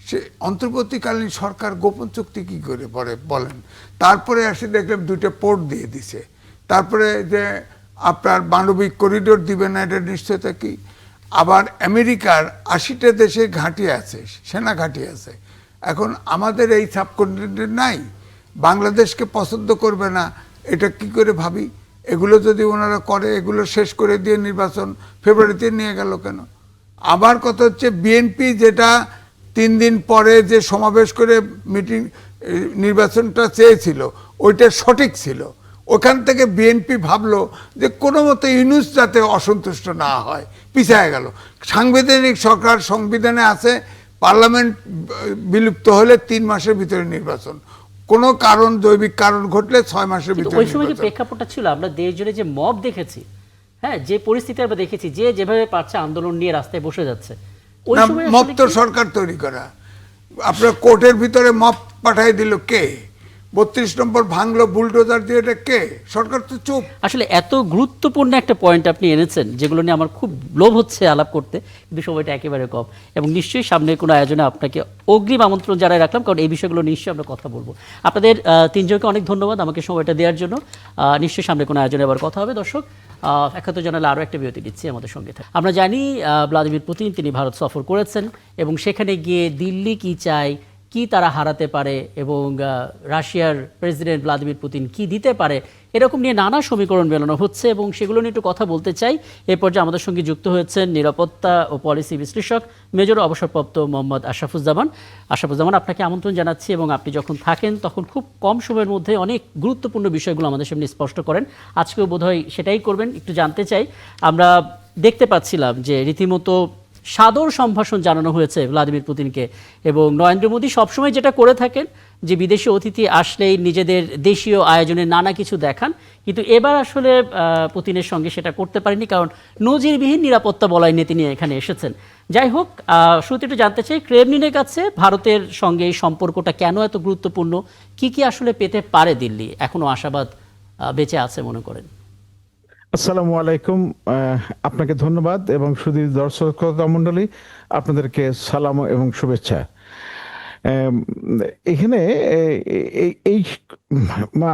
সে অন্তর্বর্তীকালীন সরকার গোপন চুক্তি কি করে পরে বলেন? তারপরে এসে দেখলাম 2টা পোর্ট দিয়ে দিছে, তারপরে যে আপনার মানবিক করিডোর দিবে না, এটা নিশ্চয়তা কি? আবার আমেরিকার 80টা দেশে ঘাঁটি আছে, সেনা ঘাঁটি আছে। এখন আমাদের এই সাবকন্টিনেন্টে নাই, বাংলাদেশকে পছন্দ করবে না, এটা কি করে ভাবি? এগুলো যদি ওনারা করে, এগুলো শেষ করে দিয়ে নির্বাচন ফেব্রুয়ারিতে নিয়ে গেল কেন? আবার কথা হচ্ছে বিএনপি যেটা 3 দিন পরে যে সমাবেশ করে মিটিং নির্বাচনটা চেয়েছিল, ওইটা সঠিক ছিল। ওখান থেকে বিএনপি ভাবলো যে কোনো মতো ইউনূস যাতে অসন্তুষ্ট না হয়, পিছিয়ে গেল। সাংবিধানিক সরকার, সংবিধানে আছে পার্লামেন্ট বিলুপ্ত হলে 3 মাসের ভিতরে নির্বাচন, কোনো কারণ, জৈবিক কারণ ঘটলে 6 মাসের ভিতরে। ওই সময় যে প্রেক্ষাপটটা ছিল, আমরা দেশ জুড়ে যে মব দেখেছি, হ্যাঁ, যে পরিস্থিতি আমরা দেখেছি, যে যেভাবে পারছে আন্দোলন নিয়ে রাস্তায় বসে যাচ্ছে, ওই সময় মব তো সরকার তৈরি করা। আপনার কোর্টের ভিতরে মব পাঠাই দিল কে? 32 নম্বর ভাঙলো বুলডোজার দিয়ে, এটা কে? সরকার তো চুপ। আসলে এত গুরুত্বপূর্ণ একটা পয়েন্ট আপনি এনেছেন, যেগুলো নিয়ে আমার খুব লোভ হচ্ছে আলাপ করতে, কিন্তু সময়টা একেবারে কম। এবং নিশ্চয়ই সামনে কোনো আয়োজনে আপনাকে অগ্রিম আমন্ত্রণ জানাই রাখলাম, কারণ এই বিষয়গুলো নিশ্চয়ই আমরা কথা বলবো। আপনাদের 3 জনকে অনেক ধন্যবাদ আমাকে সময়টা দেওয়ার জন্য। নিশ্চয়ই সামনে কোনো আয়োজনে আবার কথা হবে। দর্শক, একাত্তর জানালে আরও একটা বিরতি দিচ্ছি, আমাদের সঙ্গে থাকুন। আমরা জানি ভ্লাদিমির পুতিন তিনি ভারত সফর করেছেন এবং সেখানে গিয়ে দিল্লি কি চায়, কি তারা হারাতে পারে এবং রাশিয়ার প্রেসিডেন্ট ভ্লাদিমির পুতিন কি দিতে পারে, এরকম নিয়ে নানা সমীকরণ মেলানো হচ্ছে এবং সেগুলো নিয়ে একটু কথা বলতে চাই। এ পর্যায়ে আমাদের সঙ্গে যুক্ত হয়েছেন নিরাপত্তা ও পলিসি বিশ্লেষক মেজর অবসরপ্রাপ্ত মোহাম্মদ আশরাফুজ্জামান। আশরাফুজ্জামান, আপনাকে আমন্ত্রণ জানাচ্ছি এবং আপনি যখন থাকেন তখন খুব কম সময়ের মধ্যে অনেক গুরুত্বপূর্ণ বিষয়গুলো আমাদের সামনে স্পষ্ট করেন। আজকেও বোধহয় সেটাই করবেন। একটু জানতে চাই, আমরা দেখতে পাচ্ছিলাম যে রীতিমতো সাদর সম্ভাষণ জানানো হয়েছে ভ্লাদিমির পুতিনকে এবং নরেন্দ্র মোদী সবসময় যেটা করে থাকেন যে বিদেশি অতিথি আসলেই নিজেদের দেশীয় আয়োজনে নানা কিছু দেখান, কিন্তু এবার আসলে পুতিনের সঙ্গে সেটা করতে পারেনি, কারণ নজিরবিহীন নিরাপত্তা বলয় নিয়ে তিনি এখানে এসেছেন। যাই হোক, শুরুতে একটু জানতে চাই ক্রেমলিনের কাছে ভারতের সঙ্গে এই সম্পর্কটা কেন এত গুরুত্বপূর্ণ, কি কি আসলে পেতে পারে দিল্লি, এখনো আশাবাদ বেঁচে আছে মনে করেন? আসসালামু আলাইকুম, আপনাকে ধন্যবাদ এবং শুধু দর্শক মণ্ডলী আপনাদেরকে সালাম এবং শুভেচ্ছা। এখানে এই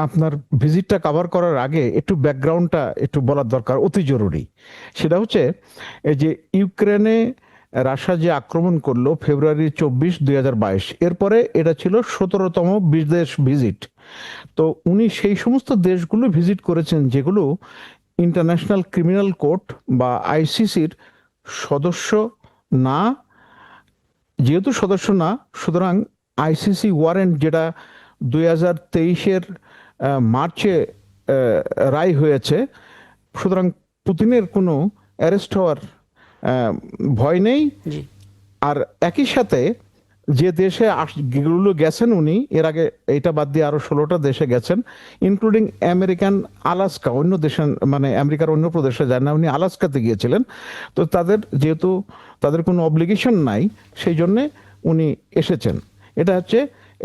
আপনার ভিজিটটা কভার করার আগে একটু ব্যাকগ্রাউন্ডটা একটু বলার দরকার, অতি জরুরি। সেটা হচ্ছে এই যে ইউক্রেনে রাশিয়া যে আক্রমণ করলো ফেব্রুয়ারি 24, 2022, এরপরে এটা ছিল 17তম বিদেশ ভিজিট। তো উনি সেই সমস্ত দেশগুলো ভিজিট করেছেন যেগুলো ইন্টারন্যাশনাল ক্রিমিনাল কোর্ট বা আইসিসির সদস্য না। যেহেতু সদস্য না, সুতরাং আইসিসি ওয়ারেন্ট যেটা 2023-এর মার্চে রায় হয়েছে, সুতরাং পুতিনের কোনো অ্যারেস্ট হওয়ার ভয় নেই। আর একই সাথে যে দেশে গুলো গেছেন উনি এর আগে, এটা বাদ দিয়ে আরো 16টা দেশে গেছেন, ইনক্লুডিং আমেরিকান আলাস্কা, অন্য দেশে মানে আমেরিকার অন্য প্রদেশে যান না, উনি আলাস্কাতে গিয়েছিলেন। তো তাদের যেহেতু তাদের কোনো অব্লিগেশন নাই, সেই জন্যে উনি এসেছেন। এটা হচ্ছে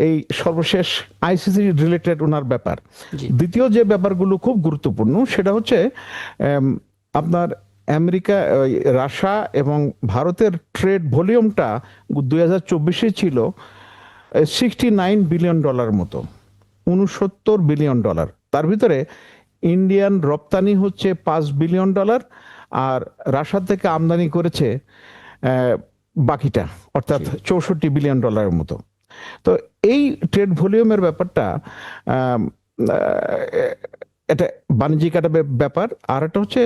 এই সর্বশেষ আইসিসি রিলেটেড ওনার ব্যাপার। দ্বিতীয় যে ব্যাপারগুলো খুব গুরুত্বপূর্ণ সেটা হচ্ছে আপনার আমেরিকা, রাশিয়া এবং ভারতের ট্রেড ভলিউমটা 2024-এ ছিল $69 বিলিয়ন মতো, $69 বিলিয়ন। তার ভিতরে ইন্ডিয়ান রপ্তানি হচ্ছে $5 বিলিয়ন আর রাশিয়া থেকে আমদানি করেছে বাকিটা, অর্থাৎ $64 বিলিয়ন মতো। তো এই ট্রেড ভলিউমের ব্যাপারটা এটা বাণিজ্যিক একটা ব্যাপার। আর একটা হচ্ছে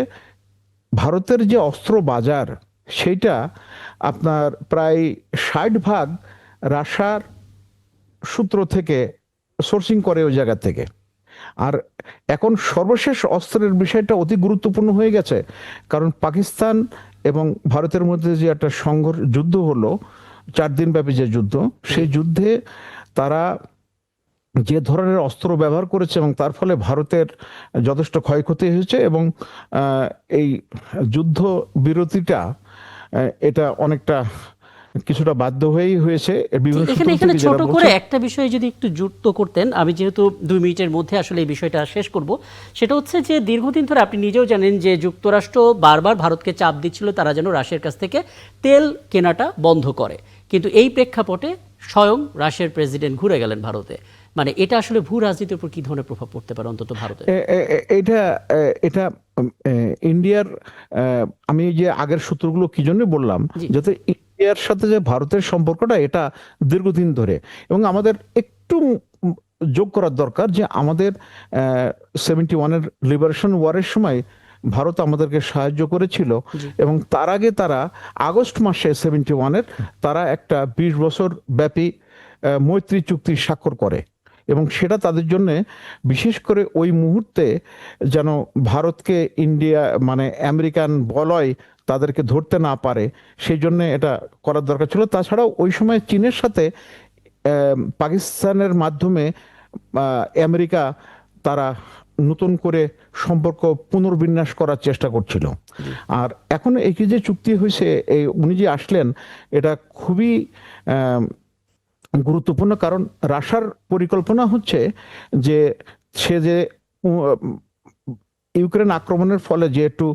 ভারতের যে অস্ত্র বাজার, সেইটা আপনার প্রায় 60% রাশিয়ার সূত্র থেকে সোর্সিং করে ওই জায়গা থেকে। আর এখন সর্বশেষ অস্ত্রের বিষয়টা অতি গুরুত্বপূর্ণ হয়ে গেছে, কারণ পাকিস্তান এবং ভারতের মধ্যে যে একটা যুদ্ধ হলো, 4 দিন ব্যাপী যে যুদ্ধ, সেই যুদ্ধে তারা যে ধরনের অস্ত্র ব্যবহার করেছে এবং তার ফলে ভারতের যথেষ্ট ক্ষয়ক্ষতি হয়েছে এবং এই যুদ্ধ বিরতিটা এটা অনেকটা কিছুটা বাধ্য হয়েই হয়েছে। এখানে ছোট করে একটা বিষয় যদি একটু যুক্ত করতেন, আমি যেহেতু 2 মিনিটের মধ্যে আসলে এই বিষয়টা শেষ করব, সেটা হচ্ছে যে দীর্ঘদিন ধরে আপনি নিজেও জানেন যে যুক্তরাষ্ট্র বারবার ভারতকে চাপ দিচ্ছিল তারা যেন রাশিয়ার কাছ থেকে তেল কেনাটা বন্ধ করে, কিন্তু এই প্রেক্ষাপটে স্বয়ং রাশিয়ার প্রেসিডেন্ট ঘুরে গেলেন ভারতে। মানে এটা আসলে ভূ রাজনীতির উপর কি ধরনের প্রভাব পড়তে পারে অন্তত ভারতে? এটা ইন্ডিয়ার, আমি যে আগের সূত্রগুলো কি জন্য বললাম, যাতে ইন্ডিয়ার সাথে যে ভারতের সম্পর্কটা এটা দীর্ঘদিন ধরে, এবং আমাদের একটু যোগ করার দরকার যে আমাদের 71-এর লিবারেশন ওয়ারের সময় ভারত আমাদেরকে সাহায্য করেছিল এবং তার আগে তারা আগস্ট মাসে 71-এর তারা একটা 20 বছর ব্যাপী মৈত্রী চুক্তি স্বাক্ষর করে এবং সেটা তাদের জন্য বিশেষ করে ওই মুহূর্তে যেন ভারতকে ইন্ডিয়া মানে আমেরিকান বলয় তাদেরকে ধরতে না পারে, সেই জন্য এটা করার দরকার ছিল। তাছাড়াও ওই সময় চীনের সাথে পাকিস্তানের মাধ্যমে আমেরিকা তারা নতুন করে সম্পর্ক পুনর্বিন্যাস করার চেষ্টা করছিল। আর এখন এই যে চুক্তি হয়েছে, এই উনি যে আসলেন, এটা খুবই গুরুত্বপূর্ণ, কারণ রাশিয়ার পরিকল্পনা হচ্ছে যে সে যে ইউক্রেন আক্রমণের ফলে যে একটু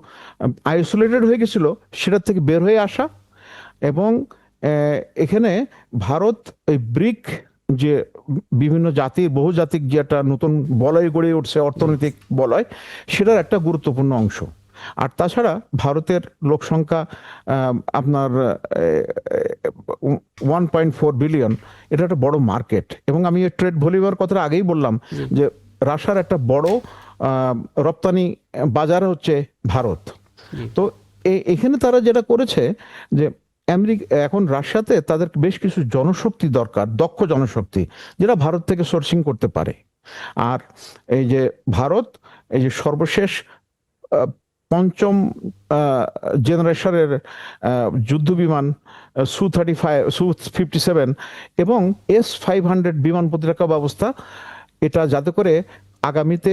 আইসোলেটেড হয়ে গেছিল সেটা থেকে বের হয়ে আসা এবং এখানে ভারত এই ব্রিক যে বিভিন্ন জাতির বহুজাতিক যে একটা নতুন বলয় গড়ে উঠছে, অর্থনৈতিক বলয়, সেটার একটা গুরুত্বপূর্ণ অংশ। আর তাছাড়া ভারতের লোক সংখ্যা আপনার 1.4 বিলিয়ন, এটা একটা বড় মার্কেট। এবং আমি ট্রেড ভলিউমের কথাটা আগেই বললাম যে রাশিয়ার একটা বড় রপ্তানি বাজার হচ্ছে ভারত। তো এখানে তারা যেটা করেছে যে এখন রাশিয়াতে তাদের বেশ কিছু জনশক্তি দরকার, দক্ষ জনশক্তি, যেটা ভারত থেকে সোর্সিং করতে পারে। আর এই যে ভারত এই যে সর্বশেষ পঞ্চম জেনারেশনের যুদ্ধ বিমান Su-57 এবং S-500 বিমান প্রতিরক্ষা ব্যবস্থা, এটা যাতে করে আগামীতে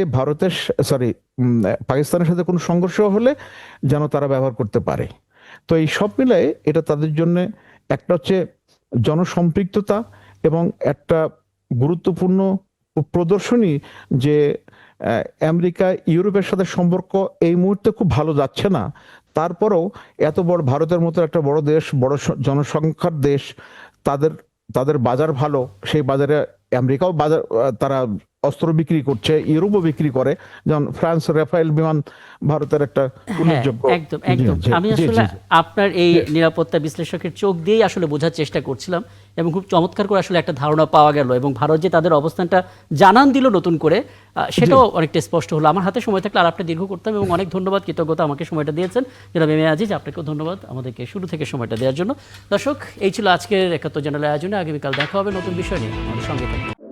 পাকিস্তানের সাথে কোনো সংঘর্ষ হলে যেন তারা ব্যবহার করতে পারে। তো এই সব মিলায়ে এটা তাদের জন্য একটা হচ্ছে জনসম্পৃক্ততা এবং একটা গুরুত্বপূর্ণ প্রদর্শনী যে আমেরিকা ইউরোপের সাথে সম্পর্ক এই মুহূর্তে খুব ভালো যাচ্ছে না, তারপরেও এত বড় ভারতের মতো একটা বড় দেশ, বড় জনসংখ্যার দেশ, তাদের বাজার ভালো, সেই বাজারে আমেরিকাও বাজার তারা অস্ত্র বিক্রি করছে, ইউরোপও বিক্রি করে, যেমন ফ্রান্স রাফায়েল বিমান ভারতের একটা উল্লেখযোগ্য। একদম একদম। আমি আসলে আপনার এই নিরাপত্তা বিশ্লেষকের চোখ দিয়েই আসলে বোঝার চেষ্টা করছিলাম এবং খুব চমৎকার করে আসলে একটা ধারণা পাওয়া গেল এবং ভারত যে তাদের অবস্থানটা জানান দিল নতুন করে, সেটাও অনেকটা স্পষ্ট হলো। আমার হাতে সময় থাকলে আর আপনি দীর্ঘ করতাম এবং অনেক ধন্যবাদ, কৃতজ্ঞতা আমাকে সময়টা দিয়েছেন জনাব এম এ আজিজ, আপনাকেও ধন্যবাদ আমাদেরকে শুরু থেকে সময়টা দেওয়ার জন্য। দর্শক, এই ছিল আজকের ৭১ জানুয়ারি আয়োজনে। আগামীকাল দেখা হবে নতুন বিষয় নিয়ে, আমাদের সঙ্গে থাকুন।